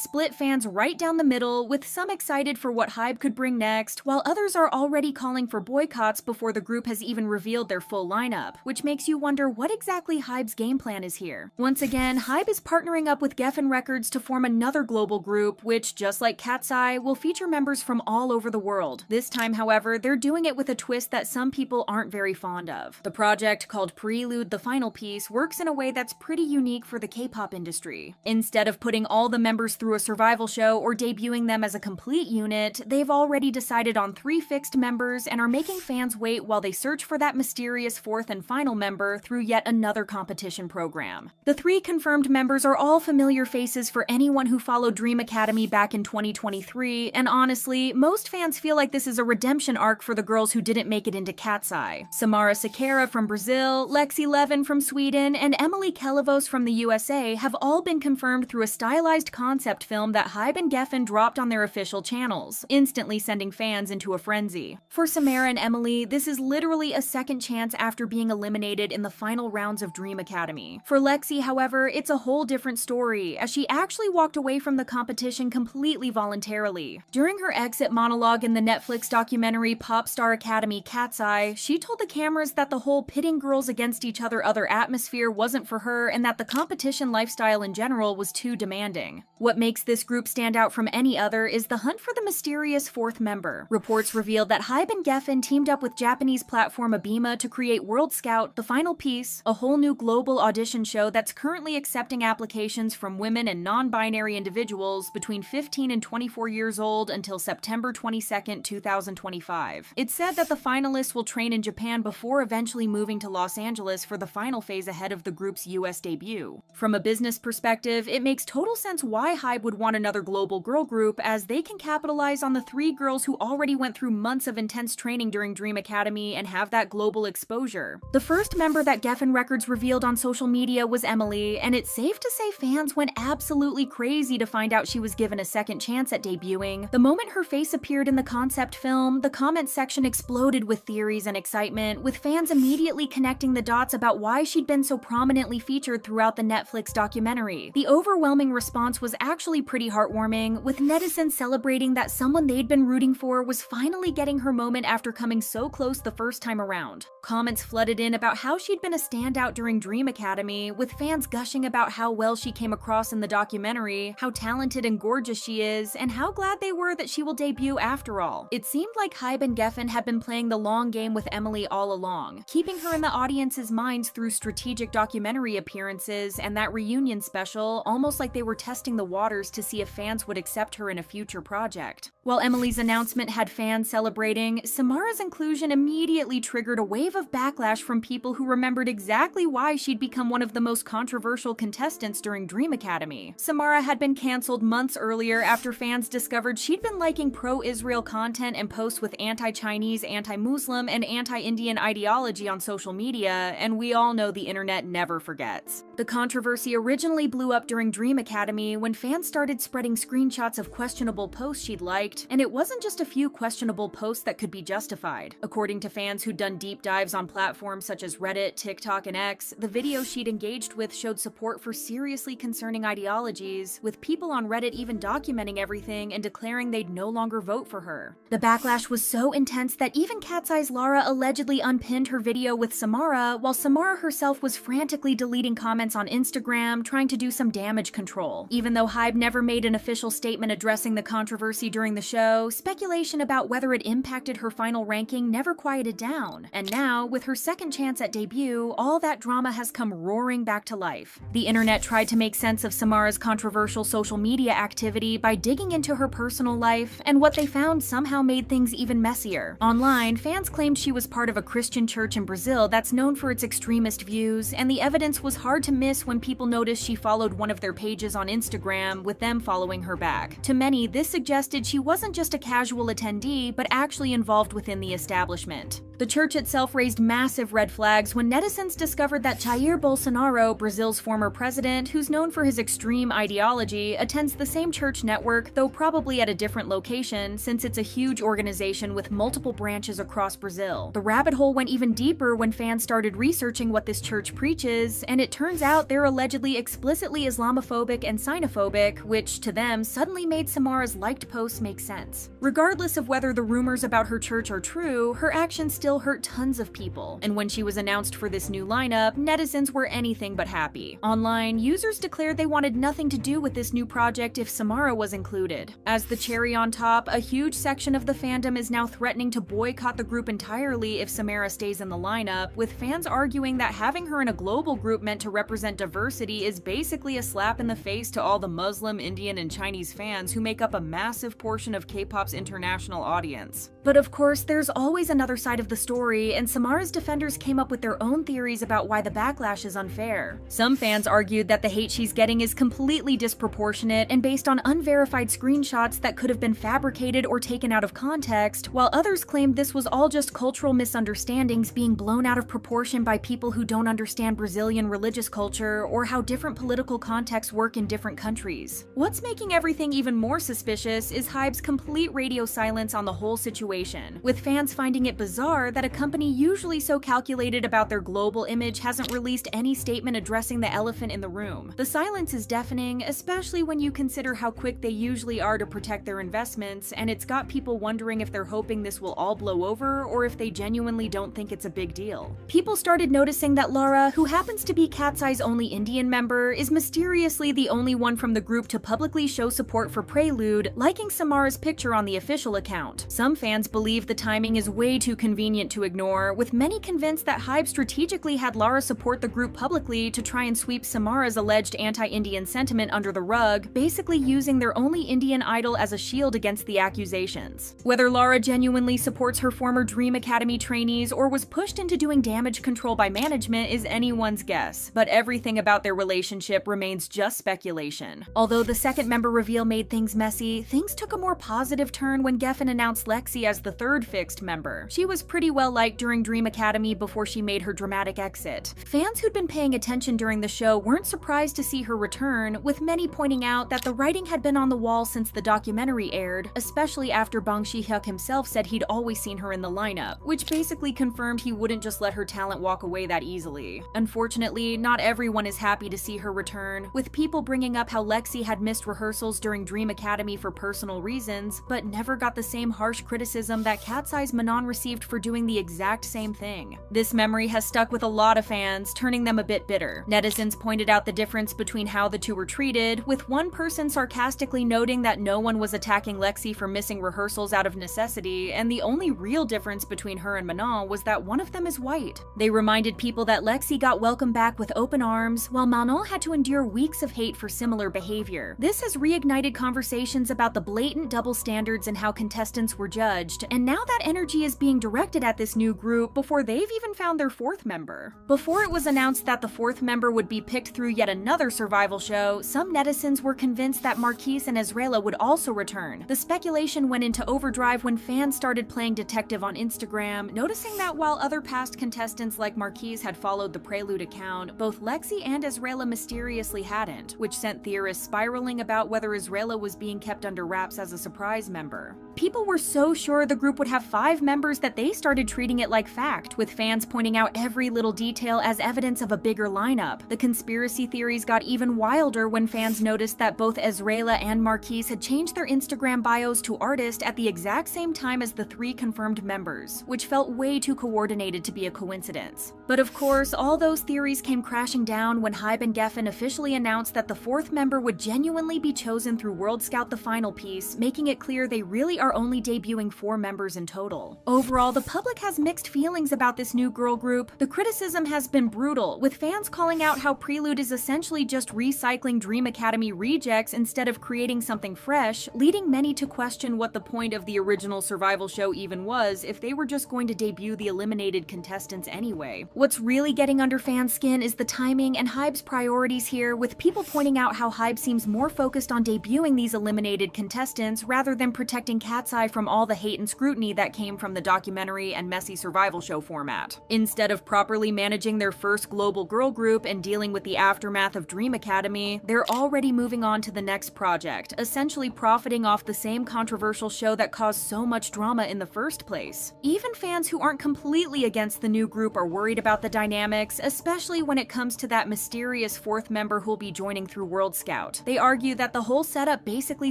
split fans right down the middle, with some excited for what HYBE could bring next, while others are already calling for boycotts before the group has even revealed their full lineup, which makes you wonder what exactly HYBE's game plan is here. Once again, HYBE is partnering up with Geffen Records to form another global group, which, just like KATSEYE, will feature members from all over the world. This time, however, they're doing it with a twist that some people aren't very fond of. The project, called Prelude: The Final Piece, works in a way that's pretty unique for the K-pop industry. Instead of putting all the members through a survival show or debuting them as a complete unit, they've already decided on 3 fixed members and are making fans wait while they search for that mysterious 4th and final member through yet another competition program. The 3 confirmed members are all familiar faces for anyone who followed Dream Academy back in 2023, and honestly, most fans fans feel like this is a redemption arc for the girls who didn't make it into KATSEYE. Samara Sakara from Brazil, Lexi Levin from Sweden, and Emily Kelevos from the USA have all been confirmed through a stylized concept film that HYBE and YG dropped on their official channels, instantly sending fans into a frenzy. For Samara and Emily, this is literally a second chance after being eliminated in the final rounds of Dream Academy. For Lexi, however, it's a whole different story, as she actually walked away from the competition completely voluntarily. During her exit monologue in the Netflix documentary Pop Star Academy KATSEYE, she told the cameras that the whole pitting girls against each other atmosphere wasn't for her and that the competition lifestyle in general was too demanding. What makes this group stand out from any other is the hunt for the mysterious fourth member. Reports revealed that HYBE and YG teamed up with Japanese platform ABEMA to create World Scout, The Final Piece, a whole new global audition show that's currently accepting applications from women and non-binary individuals between 15 and 24 years old until September 22, 2025. It's said that the finalists will train in Japan before eventually moving to Los Angeles for the final phase ahead of the group's US debut. From a business perspective, it makes total sense why HYBE would want another global girl group, as they can capitalize on the three girls who already went through months of intense training during Dream Academy and have that global exposure. The first member that Geffen Records revealed on social media was Emily, and it's safe to say fans went absolutely crazy to find out she was given a second chance at debuting. The moment her face appeared in the concept film, the comment section exploded with theories and excitement, with fans immediately connecting the dots about why she'd been so prominently featured throughout the Netflix documentary. The overwhelming response was actually pretty heartwarming, with netizens celebrating that someone they'd been rooting for was finally getting her moment after coming so close the first time around. Comments flooded in about how she'd been a standout during Dream Academy, with fans gushing about how well she came across in the documentary, how talented and gorgeous she is, and how glad they were that she will debut after all. It seemed like HYBE and Geffen had been playing the long game with Emily all along, keeping her in the audience's minds through strategic documentary appearances and that reunion special, almost like they were testing the waters to see if fans would accept her in a future project. While Emily's announcement had fans celebrating, Samara's inclusion immediately triggered a wave of backlash from people who remembered exactly why she'd become one of the most controversial contestants during Dream Academy. Samara had been cancelled months earlier after fans discovered she'd been liking pro-Israel content and posts with anti-Chinese, anti-Muslim, and anti-Indian ideology on social media, and we all know the internet never forgets. The controversy originally blew up during Dream Academy when fans started spreading screenshots of questionable posts she'd liked, and it wasn't just a few questionable posts that could be justified. According to fans who'd done deep dives on platforms such as Reddit, TikTok, and X, the videos she'd engaged with showed support for seriously concerning ideologies, with people on Reddit even documenting everything and declaring they'd no longer vote for her. The backlash was so intense that even KATSEYE's Lara allegedly unpinned her video with Samara, while Samara herself was frantically deleting comments on Instagram, trying to do some damage control. Even though HYBE never made an official statement addressing the controversy during the show, speculation about whether it impacted her final ranking never quieted down. And now, with her second chance at debut, all that drama has come roaring back to life. The internet tried to make sense of Samara's controversial social media activity by digging into her personal life, and what they found somehow made things even messier. Online, fans claimed she was part of a Christian church in Brazil that's known for its extremist views, and the evidence was hard to miss when people noticed she followed one of their pages on Instagram, with them following her back. To many, this suggested she wasn't just a casual attendee, but actually involved within the establishment. The church itself raised massive red flags when netizens discovered that Jair Bolsonaro, Brazil's former president, who's known for his extreme ideology, attends the same church network, though probably at a different location, since it's a huge organization with multiple branches across Brazil. The rabbit hole went even deeper when fans started researching what this church preaches, and it turns out they're allegedly explicitly Islamophobic and xenophobic, which, to them, suddenly made Samara's liked posts make sense. Regardless of whether the rumors about her church are true, her actions still hurt tons of people, and when she was announced for this new lineup, netizens were anything but happy. Online, users declared they wanted nothing to do with this new project if Samara was included. As the cherry on top, a huge section of the fandom is now threatening to boycott the group entirely if Samara stays in the lineup, with fans arguing that having her in a global group meant to represent diversity is basically a slap in the face to all the Muslim, Indian, and Chinese fans who make up a massive portion of K-pop's international audience. But of course, there's always another side of the story, and Samara's defenders came up with their own theories about why the backlash is unfair. Some fans argued that the hate she's getting is completely disproportionate and based on unverified screenshots that could have been fabricated or taken out of context, while others claimed this was all just cultural misunderstandings being blown out of proportion by people who don't understand Brazilian religious culture or how different political contexts work in different countries. What's making everything even more suspicious is HYBE's complete radio silence on the whole situation, with fans finding it bizarre that a company usually so calculated about their global image hasn't released any statement addressing the elephant in the room. The silence is deafening, especially when you consider how quick they usually are to protect their investments, and it's got people wondering if they're hoping this will all blow over or if they genuinely don't think it's a big deal. People started noticing that Lara, who happens to be KATSEYE's only Indian member, is mysteriously the only one from the group to publicly show support for Prelude, liking Samara's picture on the official account. Some fans believe the timing is way too convenient to ignore, with many convinced that HYBE strategically had Lara support the group publicly to try and sweep Samara's alleged anti-Indian sentiment under the rug, basically using their only Indian idol as a shield against the accusations. Whether Lara genuinely supports her former Dream Academy trainees or was pushed into doing damage control by management is anyone's guess, but everything about their relationship remains just speculation. Although the second member reveal made things messy, things took a more positive turn when Geffen announced Lexi as the third fixed member. She was pretty well liked during Dream Academy before she made her dramatic exit. Fans who'd been paying attention during the show weren't surprised to see her return, with many pointing out that the writing had been on the wall since the documentary aired, especially after Bang Si-hyuk himself said he'd always seen her in the lineup, which basically confirmed he wouldn't just let her talent walk away that easily. Unfortunately, not everyone is happy to see her return, with people bringing up how Lexi had missed rehearsals during Dream Academy for personal reasons, but never got the same harsh criticism that KATSEYE's Manon received for doing the exact same thing. This memory has stuck with a lot of fans, turning them a bit bitter. Netizens pointed out the difference between how the two were treated, with one person sarcastically noting that no one was attacking Lexi for missing rehearsals out of necessity, and the only real difference between her and Manon was that one of them is white. They reminded people that Lexi got welcomed back with open arms, while Manon had to endure weeks of hate for similar behavior. This has reignited conversations about the blatant double standards and how contestants were judged, and now that energy is being directed at this new group before they've even found their fourth member. Before it was announced that the fourth member would be picked through yet another survival show, some netizens were convinced that Marquise and Ezreala would also return. The speculation went into overdrive when fans started playing detective on Instagram, noticing that while other past contestants like Marquise had followed the Prelude account, both Lexi and Ezreala mysteriously hadn't, which sent theorists spiraling about whether Ezreala was being kept under wraps as a surprise member. People were so sure the group would have 5 members that they started treating it like fact, with fans pointing out every little detail as evidence of a bigger lineup. The conspiracy theories got even wilder when fans noticed that both Ezreala and Marquise had changed their Instagram bios to artist at the exact same time as the 3 confirmed members, which felt way too coordinated to be a coincidence. But of course, all those theories came crashing down when HYBE and Geffen officially announced that the 4th member would genuinely be chosen through World Scout the final piece, making it clear they really are only debuting 4 members in total. Overall, the public has mixed feelings about this new girl group. The criticism has been brutal, with fans calling out how Prelude is essentially just recycling Dream Academy rejects instead of creating something fresh, leading many to question what the point of the original survival show even was if they were just going to debut the eliminated contestants anyway. What's really getting under fans' skin is the timing and HYBE's priorities here, with people pointing out how HYBE seems more focused on debuting these eliminated contestants rather than protecting KATSEYE from all the hate and scrutiny that came from the documentary and messy survival show format. Instead of properly managing their first global girl group and dealing with the aftermath of Dream Academy, they're already moving on to the next project, essentially profiting off the same controversial show that caused so much drama in the first place. Even fans who aren't completely against the new group are worried about the dynamics, especially when it comes to that mysterious 4th member who'll be joining through World Scout. They argue that the whole setup basically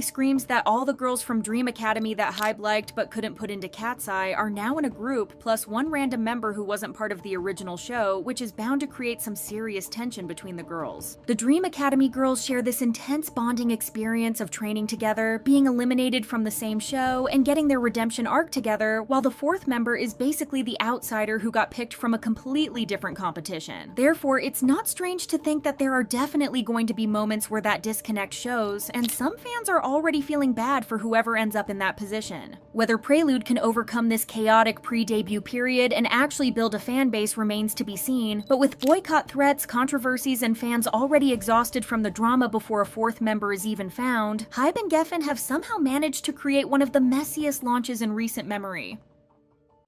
screams that all the girls from Dream Academy that HYBE liked but couldn't put into KATSEYE are now in a group, plus one random member who wasn't part of the original show, which is bound to create some serious tension between the girls. The Dream Academy girls share this intense bonding experience of training together, being eliminated from the same show, and getting their redemption arc together, while the 4th member is basically the outsider who got picked from a completely different competition. Therefore, it's not strange to think that there are definitely going to be moments where that disconnect shows, and some fans are already feeling bad for whoever ends up in that position. Whether Prelude can overcome this chaotic pre-debut period and actually build a fan base remains to be seen, but with boycott threats, controversies, and fans already exhausted from the drama before a fourth member is even found, HYBE and YGen have somehow managed to create one of the messiest launches in recent memory.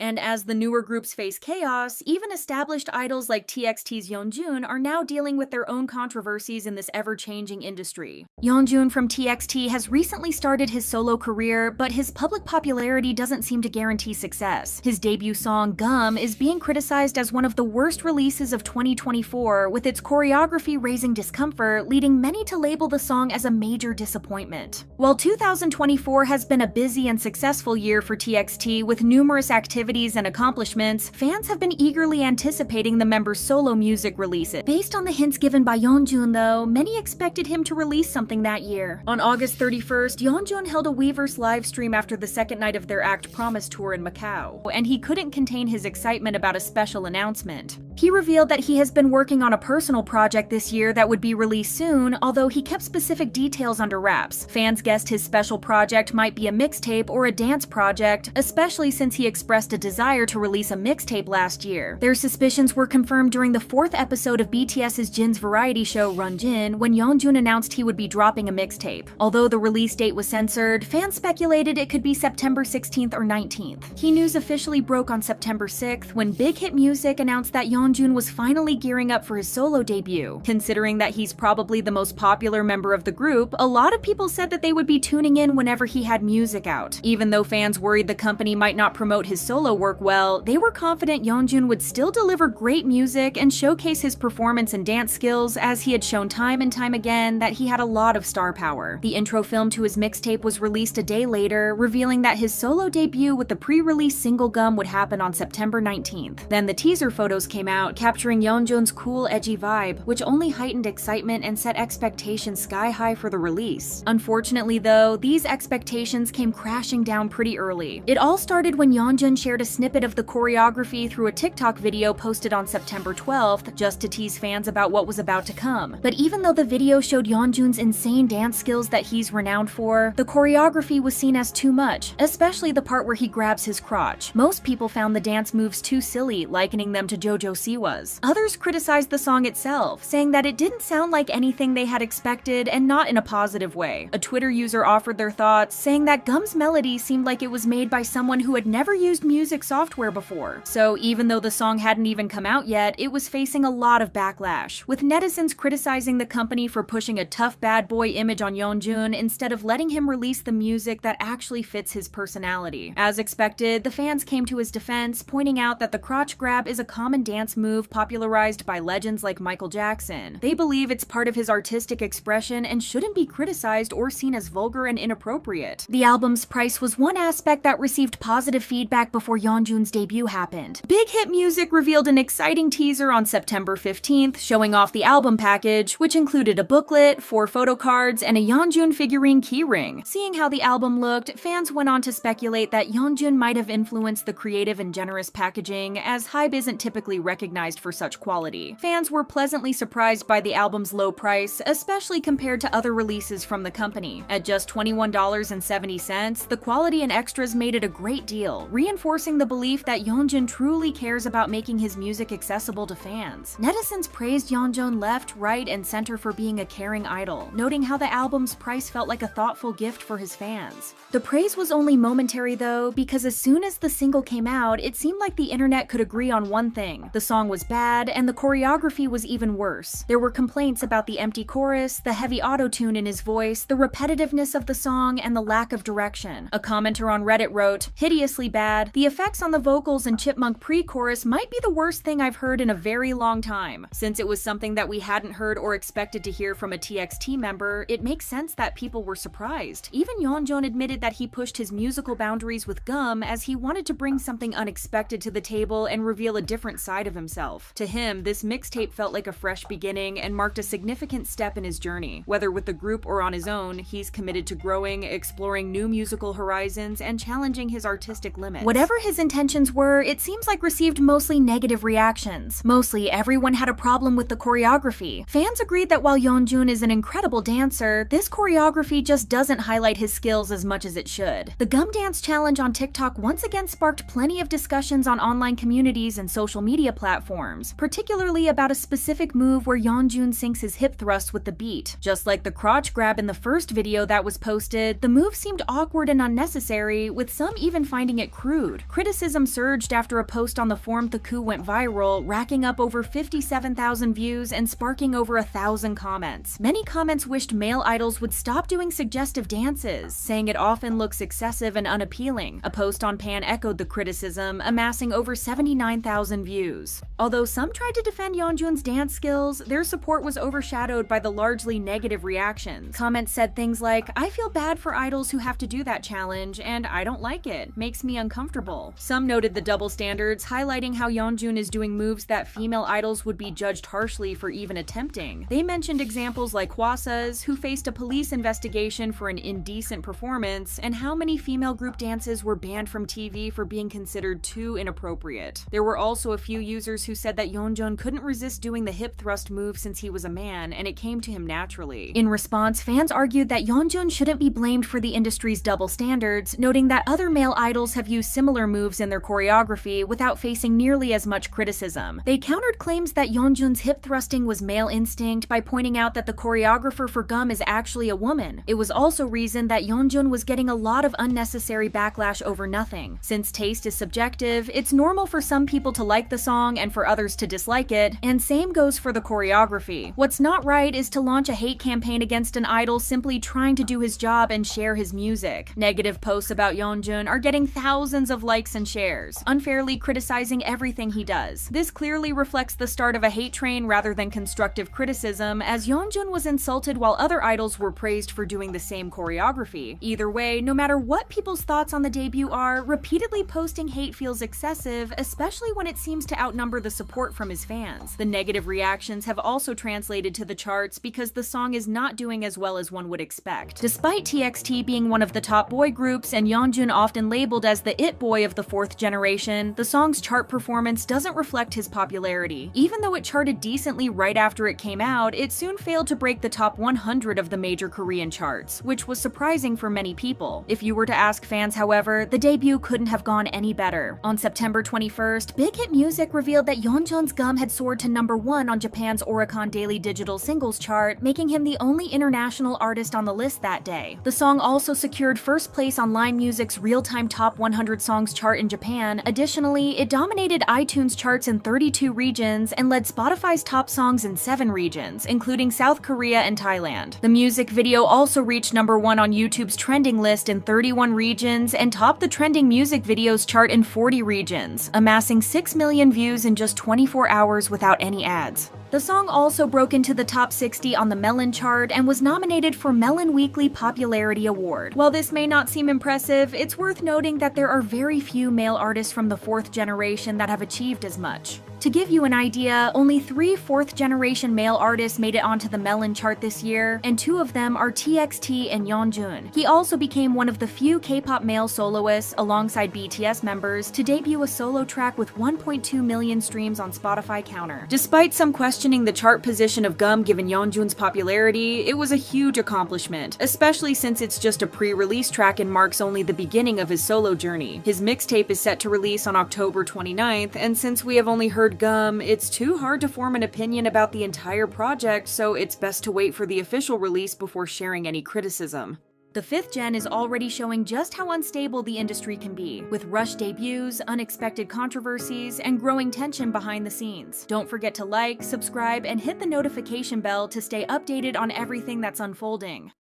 And as the newer groups face chaos, even established idols like TXT's Yeonjun are now dealing with their own controversies in this ever-changing industry. Yeonjun from TXT has recently started his solo career, but his public popularity doesn't seem to guarantee success. His debut song, Gum, is being criticized as one of the worst releases of 2024, with its choreography raising discomfort, leading many to label the song as a major disappointment. While 2024 has been a busy and successful year for TXT with numerous activities and accomplishments, fans have been eagerly anticipating the member's solo music releases. Based on the hints given by Yeonjun, though, many expected him to release something that year. On August 31st, Yeonjun held a Weverse livestream after the second night of their Act Promise tour in Macau, and he couldn't contain his excitement about a special announcement. He revealed that he has been working on a personal project this year that would be released soon, although he kept specific details under wraps. Fans guessed his special project might be a mixtape or a dance project, especially since he expressed a desire to release a mixtape last year. Their suspicions were confirmed during the 4th episode of BTS's Jin's variety show Run Jin, when Yeonjun announced he would be dropping a mixtape. Although the release date was censored, fans speculated it could be September 16th or 19th. Key news officially broke on September 6th when Big Hit Music announced that Yeonjun was finally gearing up for his solo debut. Considering that he's probably the most popular member of the group, a lot of people said that they would be tuning in whenever he had music out. Even though fans worried the company might not promote his solo work well, they were confident Yeonjun would still deliver great music and showcase his performance and dance skills, as he had shown time and time again that he had a lot of star power. The intro film to his mixtape was released a day later, revealing that his solo debut with the pre-release single Gum would happen on September 19th. Then the teaser photos came out, capturing Yeonjun's cool, edgy vibe, which only heightened excitement and set expectations sky high for the release. Unfortunately though, these expectations came crashing down pretty early. It all started when Yeonjun shared a snippet of the choreography through a TikTok video posted on September 12th, just to tease fans about what was about to come. But even though the video showed Yeonjun's insane dance skills that he's renowned for, the choreography was seen as too much, especially the part where he grabs his crotch. Most people found the dance moves too silly, likening them to JoJo Siwa's. Others criticized the song itself, saying that it didn't sound like anything they had expected and not in a positive way. A Twitter user offered their thoughts, saying that Gum's melody seemed like it was made by someone who had never used music software before. So even though the song hadn't even come out yet, it was facing a lot of backlash, with netizens criticizing the company for pushing a tough bad boy image on Yeonjun instead of letting him release the music that actually fits his personality. As expected, the fans came to his defense, pointing out that the crotch grab is a common dance move popularized by legends like Michael Jackson. They believe it's part of his artistic expression and shouldn't be criticized or seen as vulgar and inappropriate. The album's price was one aspect that received positive feedback before Yeonjun's debut happened. Big Hit Music revealed an exciting teaser on September 15th, showing off the album package, which included a booklet, 4 photo cards, and a Yeonjun figurine keyring. Seeing how the album looked, fans went on to speculate that Yeonjun might have influenced the creative and generous packaging, as HYBE isn't typically recognized for such quality. Fans were pleasantly surprised by the album's low price, especially compared to other releases from the company. At just $21.70, the quality and extras made it a great deal, reinforcing the belief that Yeonjun truly cares about making his music accessible to fans. Netizens praised Yeonjun left, right, and center for being a caring idol, noting how the album's price felt like a thoughtful gift for his fans. The praise was only momentary though, because as soon as the single came out, it seemed like the internet could agree on one thing: the song was bad, and the choreography was even worse. There were complaints about the empty chorus, the heavy auto-tune in his voice, the repetitiveness of the song, and the lack of direction. A commenter on Reddit wrote, "Hideously bad. The effects on the vocals and Chipmunk pre-chorus might be the worst thing I've heard in a very long time." Since it was something that we hadn't heard or expected to hear from a TXT member, it makes sense that people were surprised. Even Yeonjun admitted that he pushed his musical boundaries with Gum, as he wanted to bring something unexpected to the table and reveal a different side of himself. himself. To him, this mixtape felt like a fresh beginning and marked a significant step in his journey. Whether with the group or on his own, he's committed to growing, exploring new musical horizons, and challenging his artistic limits. Whatever his intentions were, it seems like received mostly negative reactions. Mostly, everyone had a problem with the choreography. Fans agreed that while Yeonjun is an incredible dancer, this choreography just doesn't highlight his skills as much as it should. The Gum Dance Challenge on TikTok once again sparked plenty of discussions on online communities and social media platforms, particularly about a specific move where Yeonjun syncs his hip thrusts with the beat. Just like the crotch grab in the first video that was posted, the move seemed awkward and unnecessary, with some even finding it crude. Criticism surged after a post on the forum Theku went viral, racking up over 57,000 views and sparking over 1,000 comments. Many comments wished male idols would stop doing suggestive dances, saying it often looks excessive and unappealing. A post on Pan echoed the criticism, amassing over 79,000 views. Although some tried to defend Yeonjun's dance skills, their support was overshadowed by the largely negative reactions. Comments said things like, "I feel bad for idols who have to do that challenge, and I don't like it. Makes me uncomfortable." Some noted the double standards, highlighting how Yeonjun is doing moves that female idols would be judged harshly for even attempting. They mentioned examples like Hwasa's, who faced a police investigation for an indecent performance, and how many female group dances were banned from TV for being considered too inappropriate. There were also a few users who said that Yeonjun couldn't resist doing the hip thrust move since he was a man, and it came to him naturally. In response, fans argued that Yeonjun shouldn't be blamed for the industry's double standards, noting that other male idols have used similar moves in their choreography without facing nearly as much criticism. They countered claims that Yeonjun's hip thrusting was male instinct by pointing out that the choreographer for Gum is actually a woman. It was also reasoned that Yeonjun was getting a lot of unnecessary backlash over nothing. Since taste is subjective, it's normal for some people to like the song and for others to dislike it, and same goes for the choreography. What's not right is to launch a hate campaign against an idol simply trying to do his job and share his music. Negative posts about Yeonjun are getting thousands of likes and shares, unfairly criticizing everything he does. This clearly reflects the start of a hate train rather than constructive criticism, as Yeonjun was insulted while other idols were praised for doing the same choreography. Either way, no matter what people's thoughts on the debut are, repeatedly posting hate feels excessive, especially when it seems to outnumber the support from his fans. The negative reactions have also translated to the charts because the song is not doing as well as one would expect. Despite TXT being one of the top boy groups and Yeonjun often labeled as the it boy of the fourth generation, the song's chart performance doesn't reflect his popularity. Even though it charted decently right after it came out, it soon failed to break the top 100 of the major Korean charts, which was surprising for many people. If you were to ask fans, however, the debut couldn't have gone any better. On September 21st, Big Hit Music revealed that Yeonjun's Gum had soared to #1 on Japan's Oricon Daily Digital Singles Chart, making him the only international artist on the list that day. The song also secured first place on Line Music's real-time top 100 songs chart in Japan. Additionally, it dominated iTunes charts in 32 regions and led Spotify's top songs in 7 regions, including South Korea and Thailand. The music video also reached #1 on YouTube's trending list in 31 regions and topped the trending music videos chart in 40 regions, amassing 6 million views in just 24 hours without any ads. The song also broke into the top 60 on the Melon chart and was nominated for Melon Weekly Popularity Award. While this may not seem impressive, it's worth noting that there are very few male artists from the fourth generation that have achieved as much. To give you an idea, only 3 fourth-generation male artists made it onto the Melon chart this year, and 2 of them are TXT and Yeonjun. He also became one of the few K-pop male soloists, alongside BTS members, to debut a solo track with 1.2 million streams on Spotify Counter. Despite some questioning the chart position of Gum given Yeonjun's popularity, it was a huge accomplishment, especially since it's just a pre-release track and marks only the beginning of his solo journey. His mixtape is set to release on October 29th, and since we have only heard Gum, it's too hard to form an opinion about the entire project, so it's best to wait for the official release before sharing any criticism. The 5th gen is already showing just how unstable the industry can be, with rushed debuts, unexpected controversies, and growing tension behind the scenes. Don't forget to like, subscribe, and hit the notification bell to stay updated on everything that's unfolding.